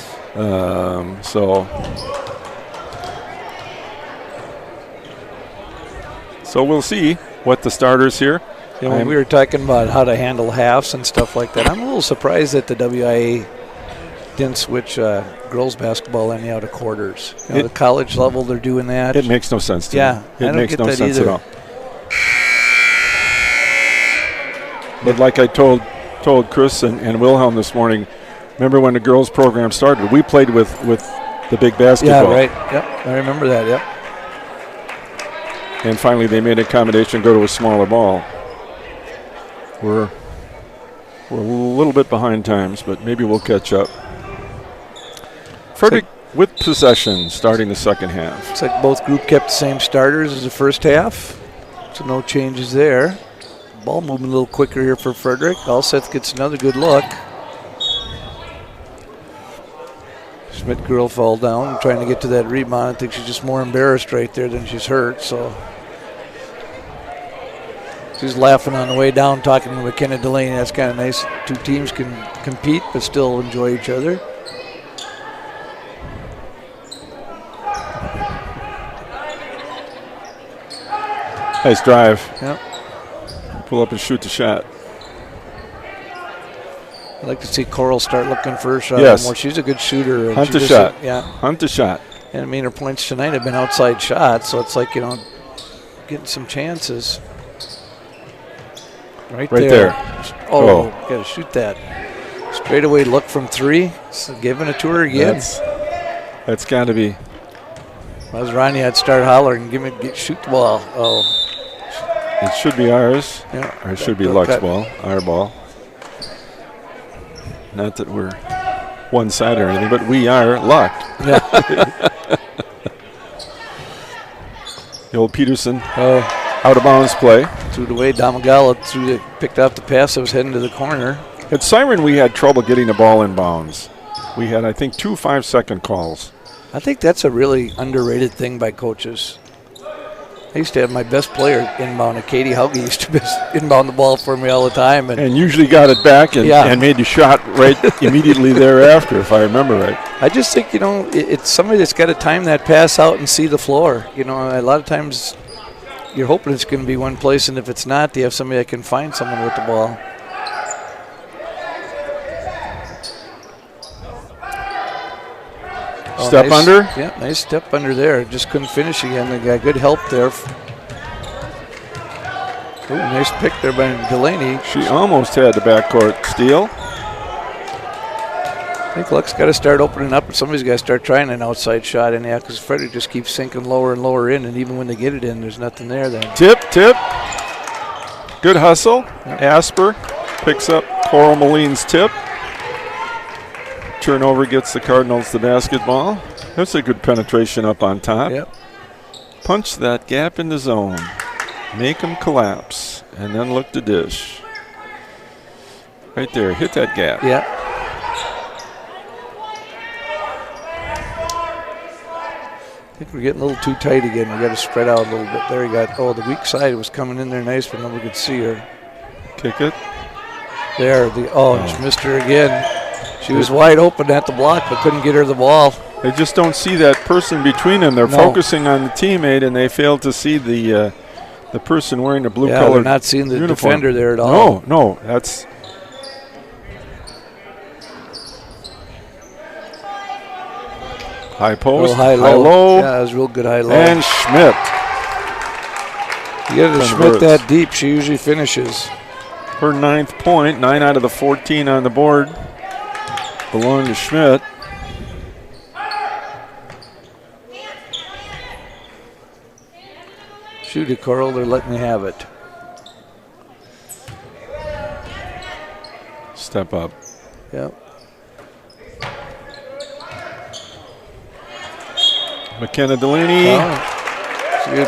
So we'll see what the starters here. When we were talking about how to handle halves and stuff like that, I'm a little surprised that the WIA didn't switch girls basketball any out of quarters. The college level, they're doing that. It makes no sense to me. It makes no sense at all. But like I told Chris and Wilhelm this morning, Remember when the girls program started? We played with the big basketball. Yeah, right. Yep, I remember that. Yep. And finally, they made an accommodation, go to a smaller ball. We're a little bit behind times, but maybe we'll catch up. Frederick with possession, starting the second half. Looks like both group kept the same starters as the first half, so no changes there. Ball moving a little quicker here for Frederick. Alseth gets another good look. Schmidt girl fall down, trying to get to that rebound. I think she's just more embarrassed right there than she's hurt. So she's laughing on the way down, talking to McKenna Delaney. That's kind of nice. Two teams can compete but still enjoy each other. Nice drive. Yep. Pull up and shoot the shot. I'd like to see Coral start looking for her shot Yes. more. She's a good shooter. And Hunt she the just- shot. Yeah. Hunt the shot. And I mean, her points tonight have been outside shots, so it's like, getting some chances. Right there. Oh, got to shoot that. Straightaway look from three. So giving it to her again. That's got to be. If I was Ronnie, I'd start hollering, shoot the ball. Oh. It should be ours. Yeah. Or it should be Luck's ball, our ball. Not that we're one side or anything, but we are Luck. Yeah. The old Peterson out of bounds play. Threw it away. Damagala picked up the pass that was heading to the corner. At Siren, we had trouble getting the ball in bounds. We had, I think, 2 5-second calls. I think that's a really underrated thing by coaches. I used to have my best player inbound. Katie Hauge used to inbound the ball for me all the time. And usually got it back and made the shot right immediately thereafter, if I remember right. I just think, it's somebody that's got to time that pass out and see the floor. A lot of times you're hoping it's going to be one place, and if it's not, you have somebody that can find someone with the ball. Step nice, under? Yeah, nice step under there. Just couldn't finish again. They got good help there. Ooh, nice pick there by Delaney. She almost had the backcourt steal. I think Luck's got to start opening up, and somebody's got to start trying an outside shot in there because Frederick just keeps sinking lower and lower in, and even when they get it in, there's nothing there then. Tip. Good hustle. Yep. Asper picks up Coral Moline's tip. Turnover gets the Cardinals the basketball. That's a good penetration up on top. Yep. Punch that gap in the zone. Make them collapse. And then look to dish. Right there. Hit that gap. Yeah. I think we're getting a little too tight again. We got to spread out a little bit. There you got. Oh, the weak side was coming in there nice, but nobody could see her. Kick it. There. Just missed her again. She was wide open at the block, but couldn't get her the ball. They just don't see that person between them. They're focusing on the teammate, and they fail to see the person wearing the blue-colored they're not seeing the uniform. defender there at all. No, that's high post, high low. Yeah, it was real good high low. And Schmidt. You get to Schmidt that deep, she usually finishes. Her 9th point, 9 out of the 14 on the board belong to Schmidt. Shoot it, Coral. They're letting me have it. Step up. Yep. McKenna Delaney.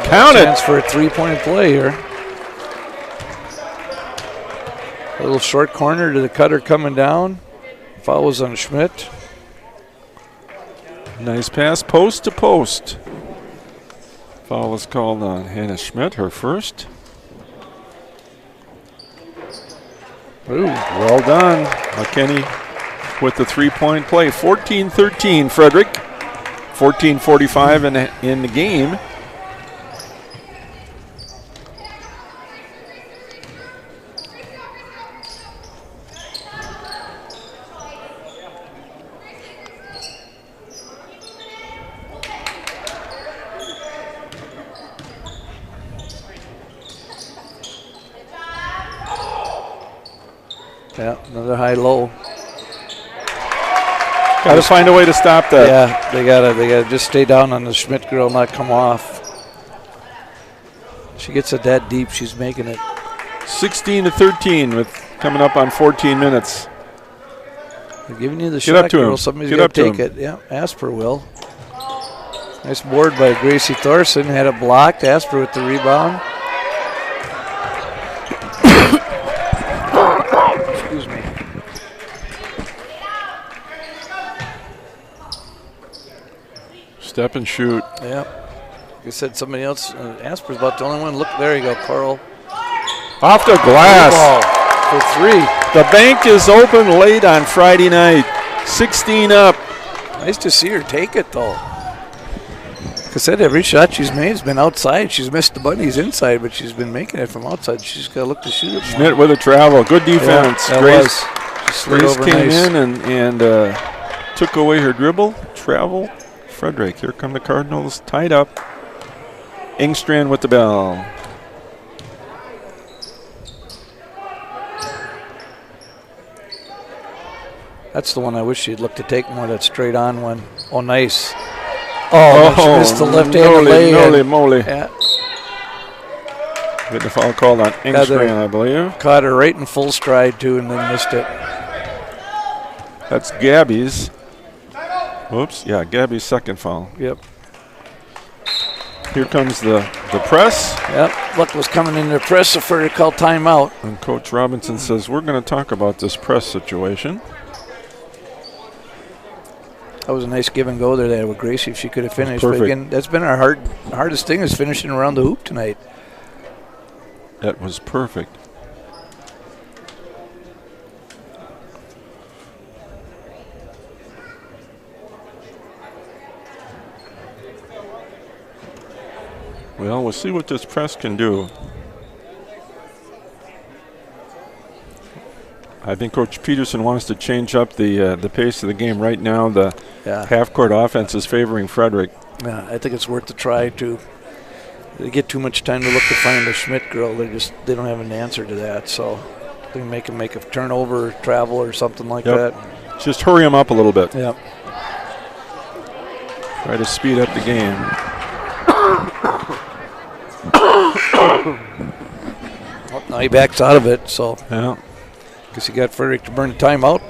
Count it. Chance for a three-point play here. A little short corner to the cutter coming down. Foul was on Schmidt. Nice pass, post to post. Foul is called on Hannah Schmidt, her first. Ooh. Well done. McKinney with the three-point play. 14-13, Frederick. 14:45 in the game. Yeah, another high-low. Got to find a way to stop that. Yeah, they gotta just stay down on the Schmidt girl, not come off. She gets it that deep, she's making it. 16-13 with coming up on 14 minutes. They're giving you the Get up shot, to him. girl. Somebody's Get got up to to take him. it. Yeah, Asper will. Nice board by Gracie Thorson. Had it blocked. Asper with the rebound. Excuse me. Step and shoot. Yep. Like I said, somebody else. Asper's about the only one. Look, there you go, Carl. Off the glass. Ball for three. The bank is open late on Friday night. 16 up. Nice to see her take it, though. Like I said, every shot she's made has been outside. She's missed the bunnies inside, but she's been making it from outside. She's got to look to shoot it more. Schmidt with a travel. Good defense. Yeah, that Grace, was. She slid Grace over came nice. in and took away her dribble. Travel. Frederick. Here come the Cardinals. Tied up. Engstrand with the bell. That's the one I wish she'd look to take more, that straight on one. Oh, nice. Oh, she missed the left-handed lay. Holy moly. Yeah, Getting the foul called on Engstrand, I believe. caught her right in full stride, too, and then missed it. That's Gabby's. Whoops. Yeah, Gabby's second foul. Yep. Here comes the press. Yep. Luck was coming in the press, so for her to call timeout. And Coach Robinson says, we're going to talk about this press situation. That was a nice give and go there with Gracie if she could have finished. Perfect. But again, that's been our hardest thing is finishing around the hoop tonight. That was perfect. Well, we'll see what this press can do. I think Coach Peterson wants to change up the pace of the game. Right now, the Yeah. half-court offense is favoring Frederick. Yeah, I think it's worth the try to. They get too much time to look to find a Schmidt girl. They don't have an answer to that. So they can make a turnover, or travel, or something like Yep. that. Just hurry them up a little bit. Yep. Try to speed up the game. Well, now he backs out of it, so Yeah. guess he got Frederick to burn the timeout.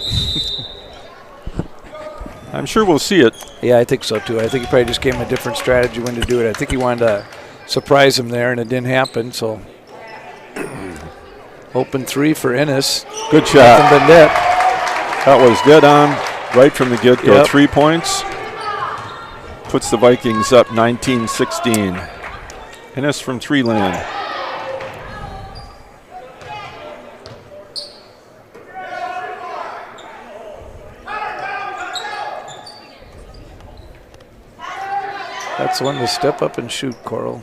I'm sure we'll see it. Yeah, I think so too. I think he probably just gave him a different strategy when to do it. I think he wanted to surprise him there, and it didn't happen. So open three for Ennis. Good shot. Nothing but net. That was dead on right from the get-go. Yep. 3 points. Puts the Vikings up 19-16. Ennis from three land. That's one to step up and shoot, Coral.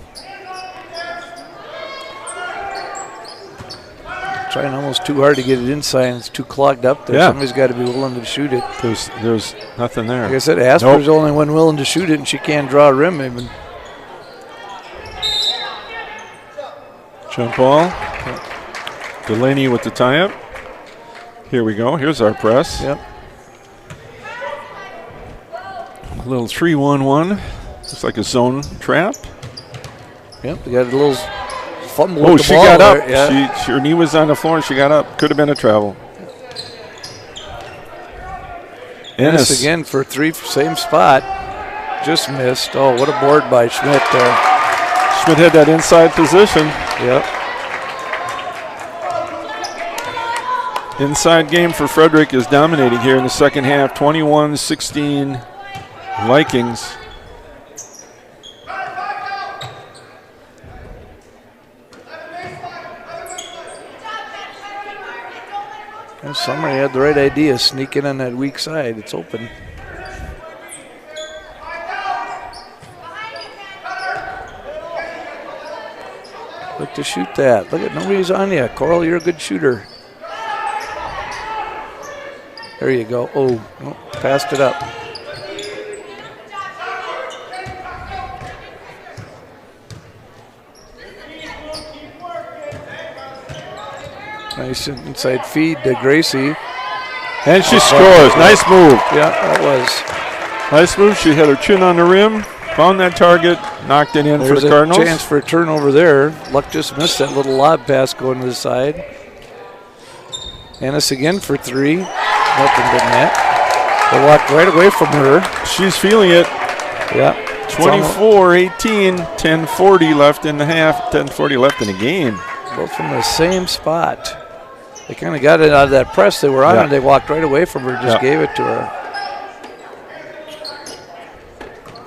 Trying almost too hard to get it inside, and it's too clogged up there. Yeah. Somebody's got to be willing to shoot it. There's nothing there. Like I said, Asper's the only one willing to shoot it, and she can't draw a rim even. Jump ball. Delaney with the tie-up. Here we go. Here's our press. Yep. A little 3-1-1. Looks like a zone trap. Yep, they got a little fumble Oh, with the she ball got up. there. Yeah. Her knee was on the floor and she got up. Could have been a travel. Ennis again for three, same spot. Just missed. Oh, what a board by Schmidt there. Schmidt had that inside position. Yep. Inside game for Frederick is dominating here in the second half. 21-16 Vikings. And somebody had the right idea, sneak in on that weak side. It's open. Look to shoot that. Look at nobody's on you. Coral, you're a good shooter. There you go. Oh, no, passed it up. Nice inside feed to Gracie. And she scores. Nice move. Yeah, that was. Nice move. She had her chin on the rim, found that target, knocked it in for There's the a Cardinals. chance for a turnover there. Luck just missed that little lob pass going to the side. Ennis again for 3. Nothing but net. They walked right away from her. She's feeling it. Yeah. 24-18, 10:40 left in the half, 10:40 left in the game. Both from the same spot. They kind of got it out of that press they were on, Yeah. and they walked right away from her, just Yeah. gave it to her.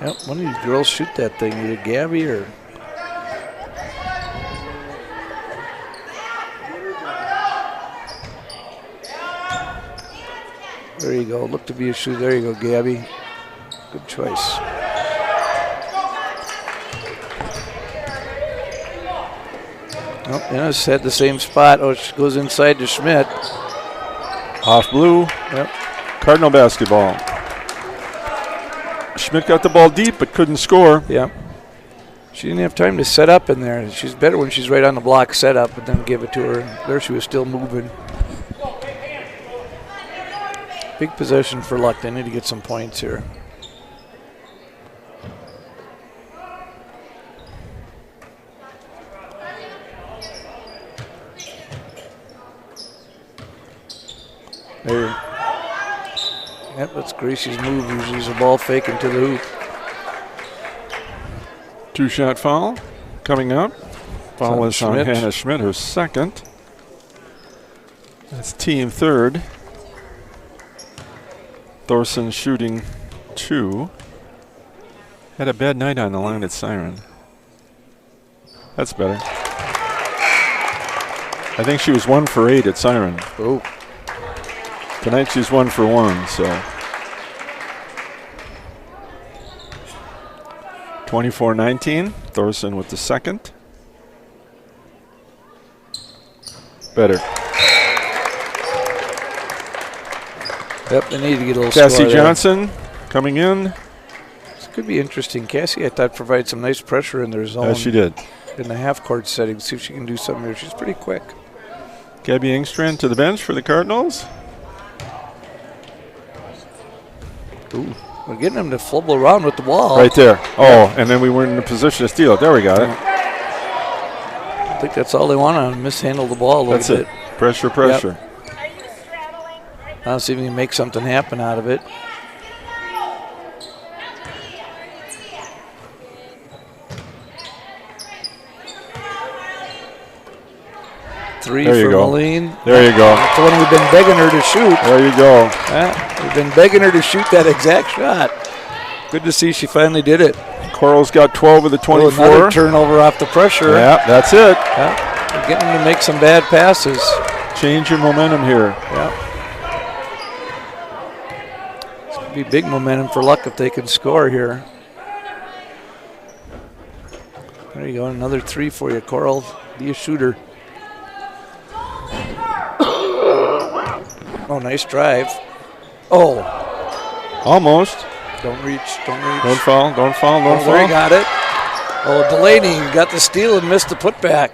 Yep, one of these girls shoot that thing, either Gabby or... There you go. Look to be a shoot. There you go, Gabby. Good choice. Oh, Ennis had the same spot. Oh, she goes inside to Schmidt. Off blue. Yep. Cardinal basketball. Schmidt got the ball deep but couldn't score. Yep. She didn't have time to set up in there. She's better when she's right on the block set up, but then give it to her. There she was still moving. Big possession for Luck. They need to get some points here. There. Yep, that's Gracie's move. Usually is a ball fake into the hoop. 2-shot foul coming up. Foul On is on Schmidt. Hannah Schmidt, her second. That's team third. Thorson shooting 2. Had a bad night on the line at Siren. That's better. I think she was 1 for 8 at Siren. Oh. Tonight she's 1 for 1, so. 24-19, Thorson with the second. Better. Yep, they need to get a little Cassie score there. Johnson coming in. This could be interesting. Cassie, I thought, provides some nice pressure in their zone. As she did. In the half-court setting. See if she can do something here. She's pretty quick. Gabby Engstrand to the bench for the Cardinals. Ooh, we're getting them to flubble around with the ball. Right there. Oh, and then we weren't in a position to steal it. There we got it. I think that's all they want to mishandle the ball a little That's bit. it. Pressure, pressure. Now see if we can make something happen out of it. Three There you for go. Moline. There you go. That's the one we've been begging her to shoot. There you go. We've been begging her to shoot that exact shot. Good to see she finally did it. Coral's got 12 of the 24. Another turnover off the pressure. Yeah, that's it. Yeah. We're getting them to make some bad passes. Change your momentum here. Yeah. It's going to be big momentum for Luck if they can score here. There you go. Another 3 for you, Coral. Be a shooter. Oh, nice drive. Oh. Almost. Don't reach. Don't reach. Don't foul. Don't foul. Don't Oh, there foul. he got it. Oh, Delaney got the steal and missed the putback.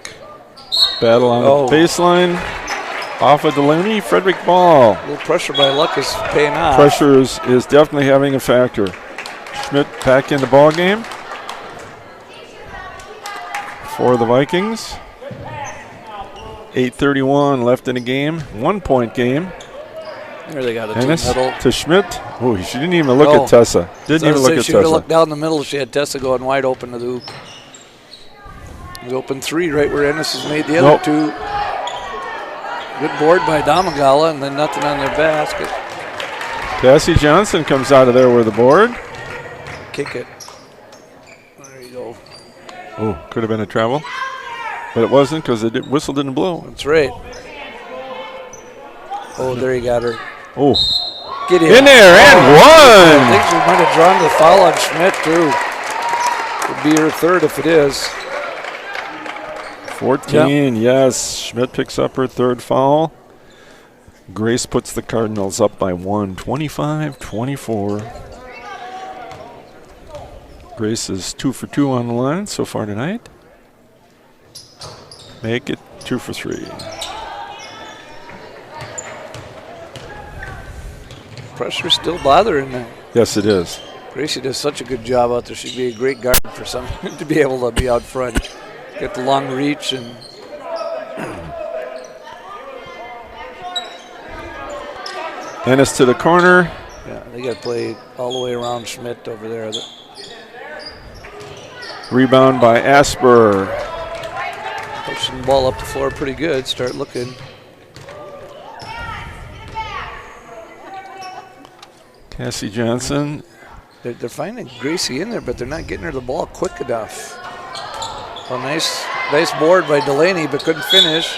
Battle on Oh. the baseline. Off of Delaney. Frederick Ball. A little pressure by Luck is paying off. Pressure is definitely having a factor. Schmidt back in the ball game for the Vikings. 8:31 left in the game. 1-point game. There they got it to Ennis the middle. to Schmidt. Oh, she didn't even look No. at Tessa. Didn't even look at She would have Tessa. looked down the middle. She had Tessa going wide open to the hoop. It was open 3 right where Ennis has made the other Nope. 2. Good board by Damagala, and then nothing on their basket. Cassie Johnson comes out of there with the board. Kick it. There you go. Oh, could have been a travel. But it wasn't because the whistle didn't blow. That's right. Oh, there you got her. Oh, Get in there and I one. think she might have drawn the foul on Schmidt, too. Would be her third if it is. 14, yes. Schmidt picks up her third foul. Grace puts the Cardinals up by 1, 25-24. Grace is 2 for 2 on the line so far tonight. Make it 2 for 3. pressure's still bothering them. Yes, it is. Gracie does such a good job out there. She'd be a great guard for some to be able to be out front. Get the long reach and Ennis to the corner. yeah, they got to play all the way around Schmidt over there. Rebound by Asper. Pushing the ball up the floor pretty good. Start looking. Cassie Johnson. They're finding Gracie in there, but they're not getting her the ball quick enough. Oh, nice board by Delaney, but couldn't finish.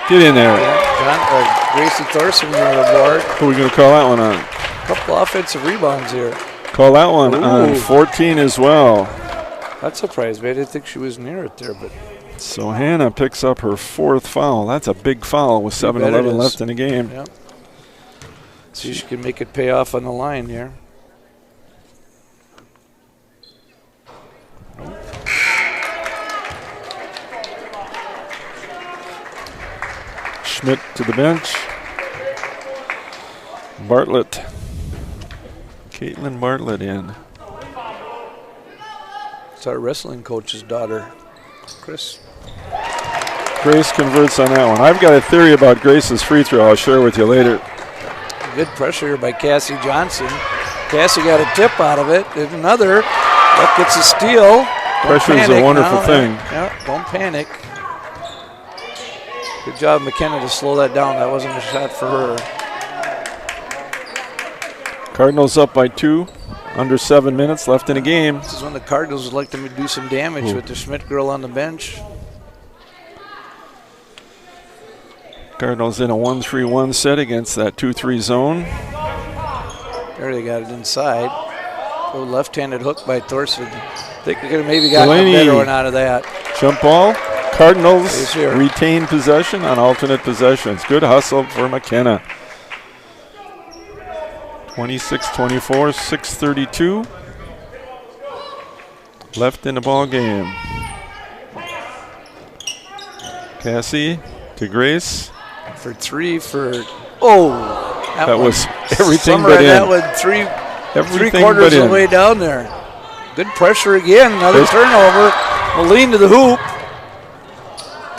Get in there. Yeah, Gracie Thorson on the board. Who are we going to call that one on? A couple offensive rebounds here. Call that one on Ooh. 14 as well. That surprised me. I didn't think she was near it there, but So Hannah picks up her 4th foul. That's a big foul with You bet it 7:11 is. left in the game. yeah. See if she can make it pay off on the line here. Schmidt to the bench. Bartlett. Caitlin Bartlett in. It's our wrestling coach's daughter, Chris. Grace converts on that one. I've got a theory about Grace's free throw I'll share with you later. Good pressure by Cassie Johnson. Cassie got a tip out of it. And another. That gets a steal. Pressure is a wonderful thing. Yeah, don't panic. Good job, McKenna, to slow that down. That wasn't a shot for her. Cardinals up by 2. Under 7 minutes left in the game. This is when the Cardinals would like to do some damage with the Schmidt girl on the bench. Cardinals in a 1-3-1 set against that 2-3 zone. There they got it inside. Oh, left-handed hook by Thorson. I think we could have maybe gotten a Delaney. better one out of that. Jump ball. Cardinals He's here. retain possession on alternate possessions. Good hustle for McKenna. 26-24, 6:32 left in the ball game. Cassie to Grace. For three for that That one. was everything Summer but had that in. one Everything three-quarters but of in. the way down there. Good pressure again. Another There's- turnover. Moline to the hoop.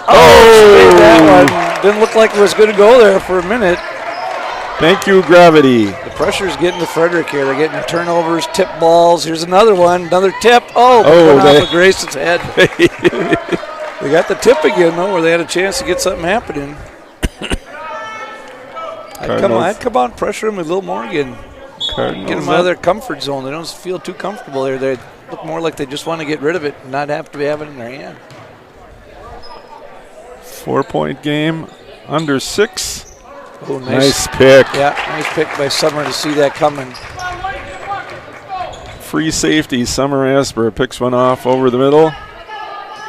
Oh! Made that one. Didn't look like it was going to go there for a minute. Thank you, gravity. The pressure's getting to Frederick here. They're getting turnovers, tip balls. Here's another one. Another tip. Went off of Grace's head. They got the tip again, though, where they had a chance to get something happening. I'd come out and pressure them with Lil Morgan. Cardinals Get them out of their comfort zone. They don't feel too comfortable there. They look more like they just want to get rid of it and not have to have it in their hand. 4-point game. Under 6. Oh, Nice pick. Yeah, nice pick by Summer to see that coming. Free safety. Summer Asper picks one off over the middle.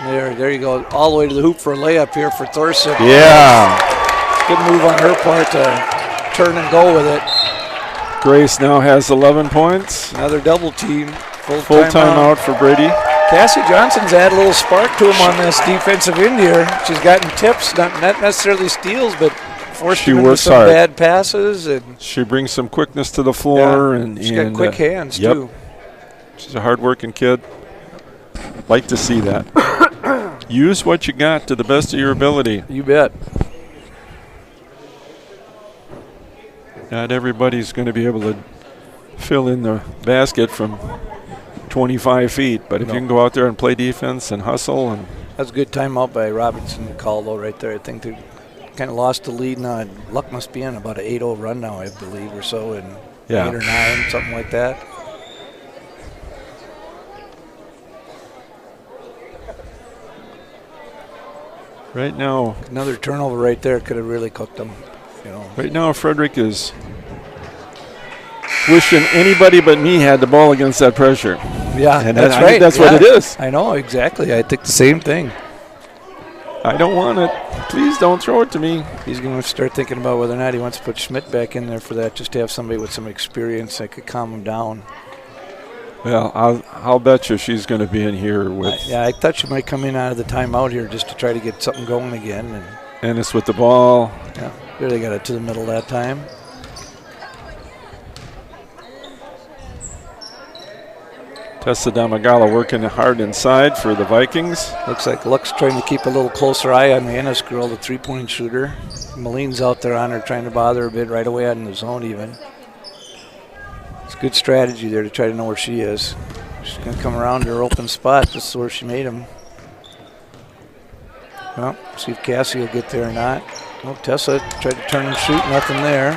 There you go. All the way to the hoop for a layup here for Thorson. Yeah. Good move on her part to turn and go with it. Grace now has 11 points. Another double team. Full timeout for Brady. Cassie Johnson's added a little spark to him on this defensive end here. She's gotten tips, not necessarily steals, but forced She him into works some hard. bad passes. And She brings some quickness to the floor. yeah, she's got quick hands, yep. too. She's a hard-working kid. Like to see that. Use what you got to the best of your ability. You bet. Not everybody's going to be able to fill in the basket from 25 feet, but if you can go out there and play defense and hustle. And That's a good timeout by Robinson Caldwell right there. I think they kind of lost the lead now. Luck must be on about an 8-0 run now, I believe, or so, and 8 or 9, something like that. right now, Another turnover right there could have really cooked them. right now Frederick is wishing anybody but me had the ball against that pressure. Yeah, And that's I right. think that's what it is. I know, exactly. I think the same thing. I don't want it. Please don't throw it to me. He's going to start thinking about whether or not he wants to put Schmidt back in there for that, just to have somebody with some experience that could calm him down. Well, I'll bet you she's going to be in here with I thought she might come in out of the timeout here just to try to get something going again. And Ennis with the ball. yeah, there they got it to the middle that time. Tessa Damagala working hard inside for the Vikings. Looks like Luck's trying to keep a little closer eye on the Ennis girl, the three-point shooter. Maline's out there on her trying to bother her a bit right away out in the zone even. It's good strategy there to try to know where she is. She's going to come around to her open spot. This is where she made him. Well, see if Cassie will get there or not. Oh, Tessa tried to turn and shoot. Nothing there.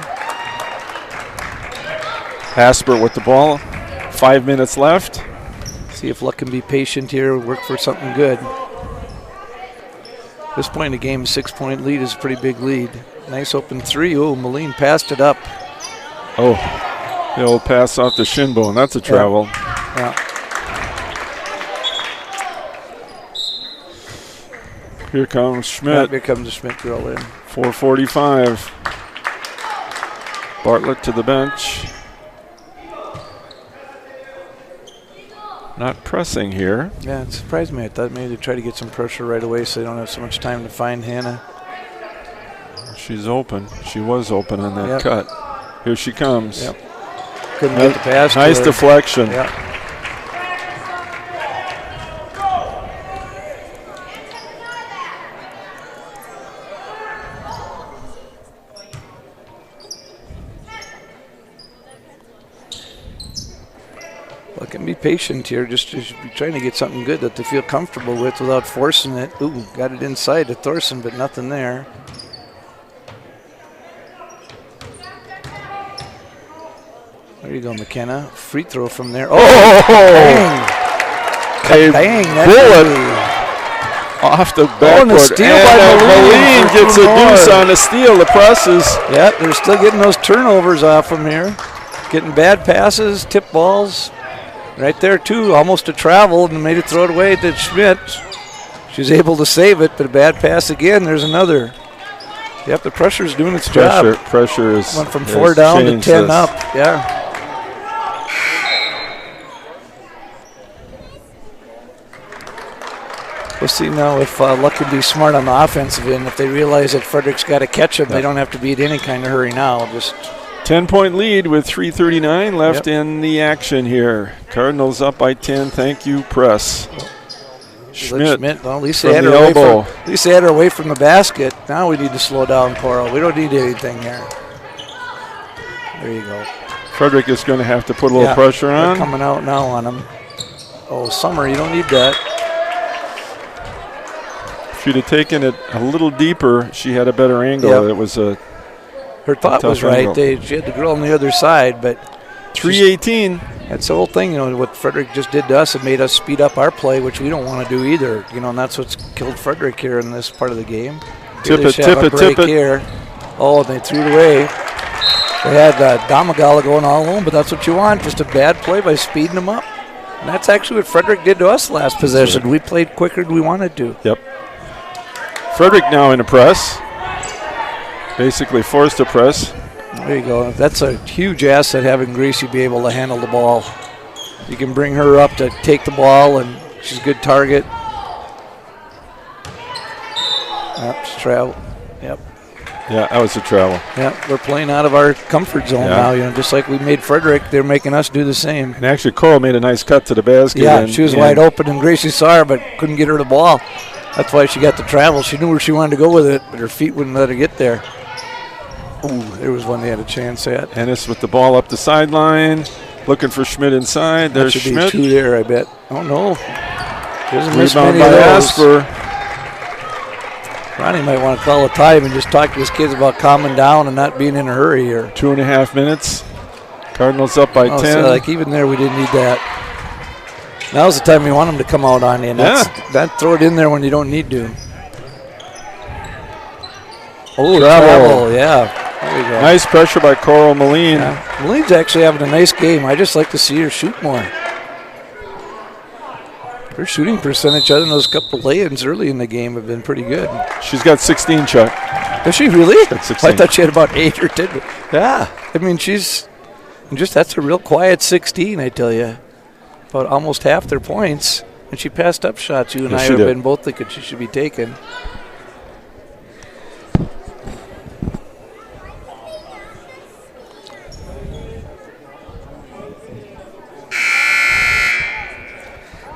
Asper with the ball. 5 minutes left. See if Luck can be patient here, work for something good. This point in the game, a 6-point lead is a pretty big lead. Nice open three. Oh, Moline passed it up. Oh, the old pass off the shin bone. That's a travel. Yeah. Here comes Schmidt. Here comes the Schmidt girl in. 4:45. Bartlett to the bench. Not pressing here. Yeah, it surprised me. I thought maybe they'd try to get some pressure right away so they don't have so much time to find Hannah. She's open. She was open on that cut. Here she comes. Yep. Couldn't get the pass. Nice deflection. Yep. Well, can be patient here. Just be trying to get something good that they feel comfortable with without forcing it. Ooh, got it inside to Thorson, but nothing there. There you go, McKenna. Free throw from there. Oh, a bullet off the backboard. And a steal by Moline gets a deuce on a steal. The presses. Yep, they're still getting those turnovers off them here. Getting bad passes, tip balls. Right there, too, almost a travel, and made it throw it away to Schmidt. She's able to save it, but a bad pass again. There's another. Yep, the pressure's doing its job. Pressure is went from 4 down to 10 up. Yeah. We'll see now if Luck can be smart on the offensive end. If they realize that Frederick's got to catch him, they don't have to be in any kind of hurry now. Just 10-point lead with 3:39 left in the action here. Cardinals up by 10. Thank you, press. Schmidt, well, at least they had her away from the basket. Now we need to slow down, Coral. We don't need anything here. There you go. Frederick is going to have to put a little pressure on. They're coming out now on him. Oh, Summer, you don't need that. If she'd have taken it a little deeper, she had a better angle. Yep. It was a Her thought was right. She had the girl on the other side, but 3:18. That's the whole thing, you know, what Frederick just did to us. It made us speed up our play, which we don't want to do either. You know, and that's what's killed Frederick here in this part of the game. Tip it. Here. Oh, and they threw it away. They had Damagala going all alone, but that's what you want. Just a bad play by speeding them up. And that's actually what Frederick did to us last possession. We played quicker than we wanted to. Yep. Frederick now in a press. Basically forced a press. There you go. That's a huge asset having Gracie be able to handle the ball. You can bring her up to take the ball, and she's a good target. Yep, travel. Yep. Yeah, that was a travel. Yep, we're playing out of our comfort zone now. You know, just like we made Frederick, they're making us do the same. And actually, Coral made a nice cut to the basket. Yeah, she was wide open, and Gracie saw her, but couldn't get her the ball. That's why she got the travel. She knew where she wanted to go with it, but her feet wouldn't let her get there. Ooh, there was one they had a chance at. Ennis with the ball up the sideline, looking for Schmidt inside. There's Schmidt. Schmidt. Be 2 there, I bet. Oh, no. Doesn't miss Rebound many by of those. Asper. Ronnie might want to call a time and just talk to his kids about calming down and not being in a hurry here. 2.5 minutes. Cardinals up by 10. So like even there, we didn't need that. Now's the time we want them to come out on you. And that throw it in there when you don't need to. Oh, travel, yeah. There you go. Nice pressure by Coral Moline. Yeah. Moline's actually having a nice game. I just like to see her shoot more. Her shooting percentage, other than those couple lay-ins early in the game, have been pretty good. She's got 16, Chuck. Does she really? Got 16. I thought she had about 8 or 10. Yeah. I mean, that's a real quiet 16, I tell you. About almost half their points. And she passed up shots. You and I have been both thinking she should be taken.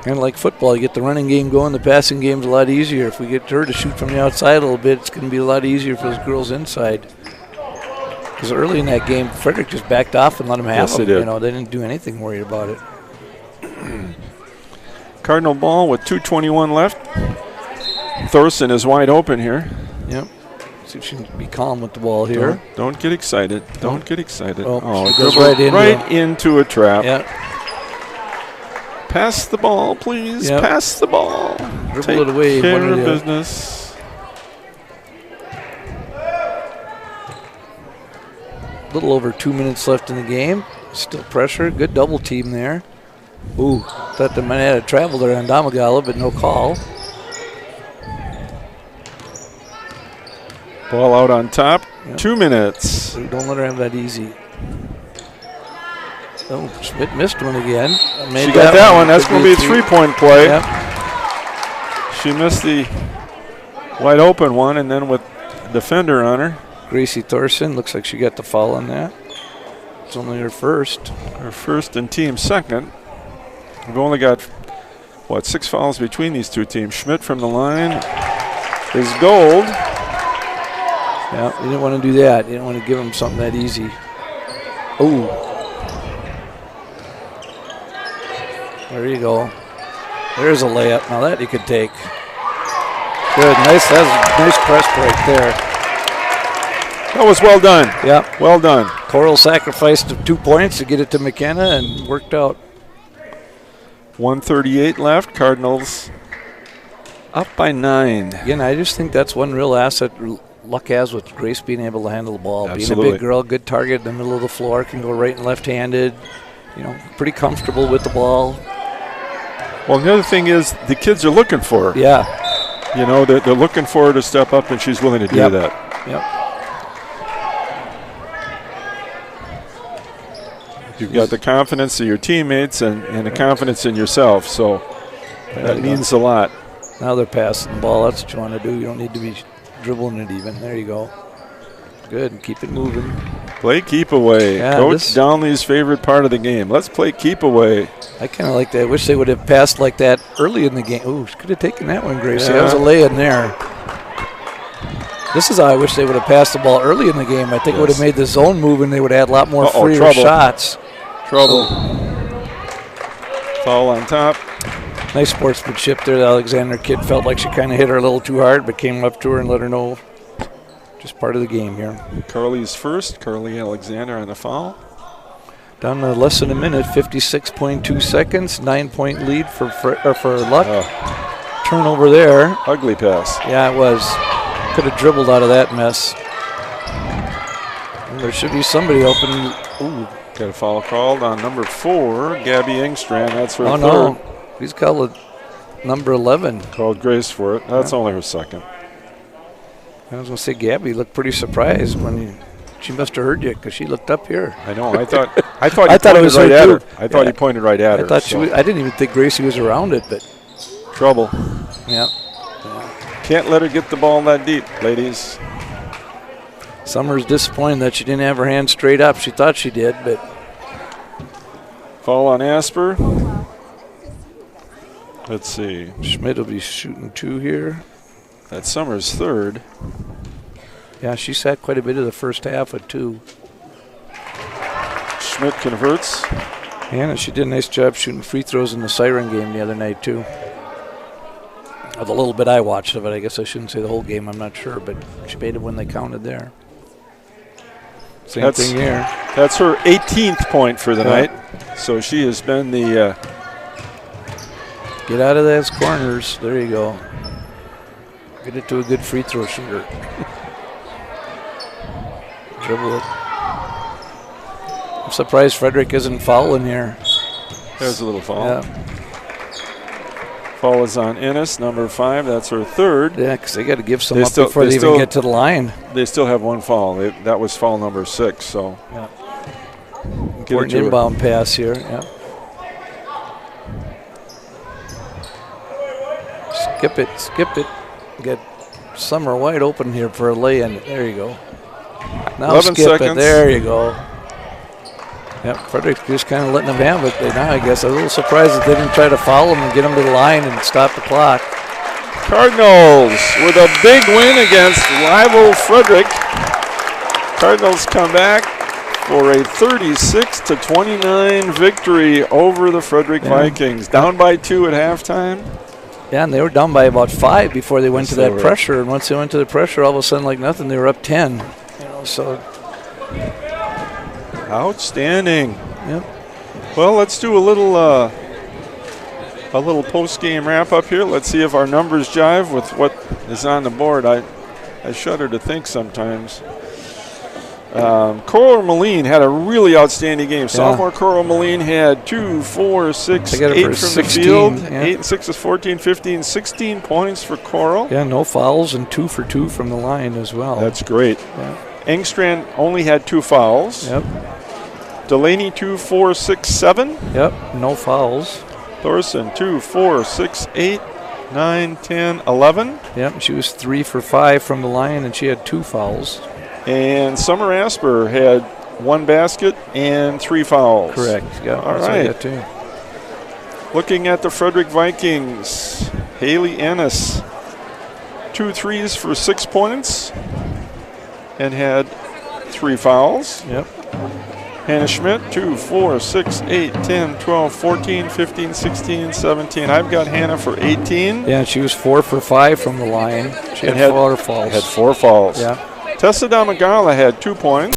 And like football, you get the running game going, the passing game's a lot easier. If we get her to shoot from the outside a little bit, it's going to be a lot easier for those girls inside. Because early in that game, Frederick just backed off and let them have them. They did. You know, they didn't do anything worried about it. Cardinal ball with 2:21 left. Thorson is wide open here. Yep. See if she can be calm with the ball here. Don't get excited. Don't get excited. Oh, she goes dribbled right into a trap. Yep. Pass the ball, please. Yep. Pass the ball. Dribble Take it away. care One of of the- business. A little over 2 minutes left in the game. Still pressure. Good double team there. Ooh, thought they might have had a travel there on Damagala, but no call. Ball out on top. Yep. 2 minutes. Don't let her have that easy. Oh, Schmidt missed one again. She got that one. That's going to be a three-point play. Yep. She missed the wide open one, and then with defender on her. Gracie Thorson, looks like she got the foul on that. It's only her first. Her first and team second. We've only got, 6 fouls between these two teams. Schmidt from the line is gold. Yeah, you didn't want to do that. You didn't want to give them something that easy. Ooh. There you go. There's a layup. Now that you could take. Good, nice. That was a nice press break there. That was well done. Yep. Well done. Coral sacrificed 2 points to get it to McKenna and worked out. 1:38 left. Cardinals up by 9. Again, I just think that's one real asset Luck has with Grace being able to handle the ball. Absolutely. Being a big girl, good target in the middle of the floor, can go right and left-handed. You know, pretty comfortable with the ball. Well, the other thing is the kids are looking for her. Yeah. You know, they're looking for her to step up, and she's willing to do Yep. that. Yep. You've got the confidence of your teammates and the confidence in yourself, so that means a lot. Now they're passing the ball. That's what you want to do. You don't need to be dribbling it even. There you go. Good. Keep it moving. Play keep away. Yeah, Coach this- Downley's favorite part of the game. Let's play keep away. I kind of like that. I wish they would have passed like that early in the game. Ooh, she could have taken that one, Gracie. Yeah. That was a lay-in there. This is how I wish they would have passed the ball early in the game. I think it would have made the zone move and they would have had a lot more freer trouble. shots. Trouble. Foul on top. Nice sportsmanship there. The Alexander kid felt like she kind of hit her a little too hard, but came up to her and let her know just part of the game here. Carly's first. Carly Alexander on the foul. Down to less than a minute, 56.2 seconds, 9-point lead for Luck. Turnover there. Ugly pass. Yeah, it was. Could have dribbled out of that mess. And there should be somebody open. Ooh. Got a foul called on number 4, Gabby Engstrand. That's her Oh, third. no. He's called it number 11. Called Grace for it. That's only her second. I was going to say, Gabby looked pretty surprised when she must have heard you because she looked up here. I know. I thought I he thought it pointed was right her at too. her. I thought he pointed right at her. I thought she was, I didn't even think Gracie was around it, but Trouble. yeah. Can't let her get the ball that deep, ladies. Summer's disappointed that she didn't have her hand straight up. She thought she did, but Foul on Asper. Let's see. Schmidt will be shooting 2 here. That's Summers' third. Yeah, she sat quite a bit of the first half at 2. Schmidt converts. And she did a nice job shooting free throws in the Siren game the other night, too. Of the little bit I watched of it, I guess I shouldn't say the whole game, I'm not sure, but she made it when they counted there. Same thing here. That's her 18th point for the Yeah. night. So she has been the Get out of those corners. There you go. Get it to a good free throw shooter. Dribble it. I'm surprised Frederick isn't fouling here. there's a little foul. Yeah, Foul is on Ennis, number 5. That's her third. yeah, because they got to give some They up still- before they they even still- get to the line. They still have one foul. That was foul number 6. So Yeah. get it Important to her. inbound pass here. Yeah. Skip it. Get Summer wide open here for a lay-in. There you go. Now 11 skip seconds. it. There you go. Yep, Frederick just kind of letting them have it now, I guess. I'm a little surprised that they didn't try to foul them and get them to the line and stop the clock. Cardinals with a big win against rival Frederick. Cardinals come back for a 36-29 victory over the Frederick Vikings. Down by 2 at halftime. Yeah, and they were down by about 5 before they went to they that were. pressure. And once they went to the pressure, all of a sudden, like nothing, they were up 10. You know, so Outstanding. yep. Well, let's do a little post-game wrap-up here. Let's see if our numbers jive with what is on the board. I shudder to think sometimes. Coral Moline had a really outstanding game. Sophomore Coral Moline had 2, 4, 6, 8 They got it from for the 16, field. yeah. 8 and 6 is 14, 15, 16 points for Coral. Yeah, no fouls and 2 for 2 from the line as well. That's great. Yeah. Engstrand only had 2 fouls. Yep. Delaney 2, 4, 6, 7. Yep, no fouls. Thorson 2, 4, 6, 8, 9, 10, 11. Yep, she was 3 for 5 from the line, and she had 2 fouls. And Summer Asper had 1 basket and 3 fouls. Correct. Yeah, All that's what I right. got too. Looking at the Frederick Vikings, Haley Ennis, 2 threes for 6 points and had 3 fouls. Yep. Hannah Schmidt, 2, 4, 6, 8, 10, 12, 14, 15, 16, 17. I've got Hannah for 18. Yeah, she was 4 for 5 from the line. She And had 4 fouls. Had 4 fouls. Yeah. Tessa Damagala had 2 points.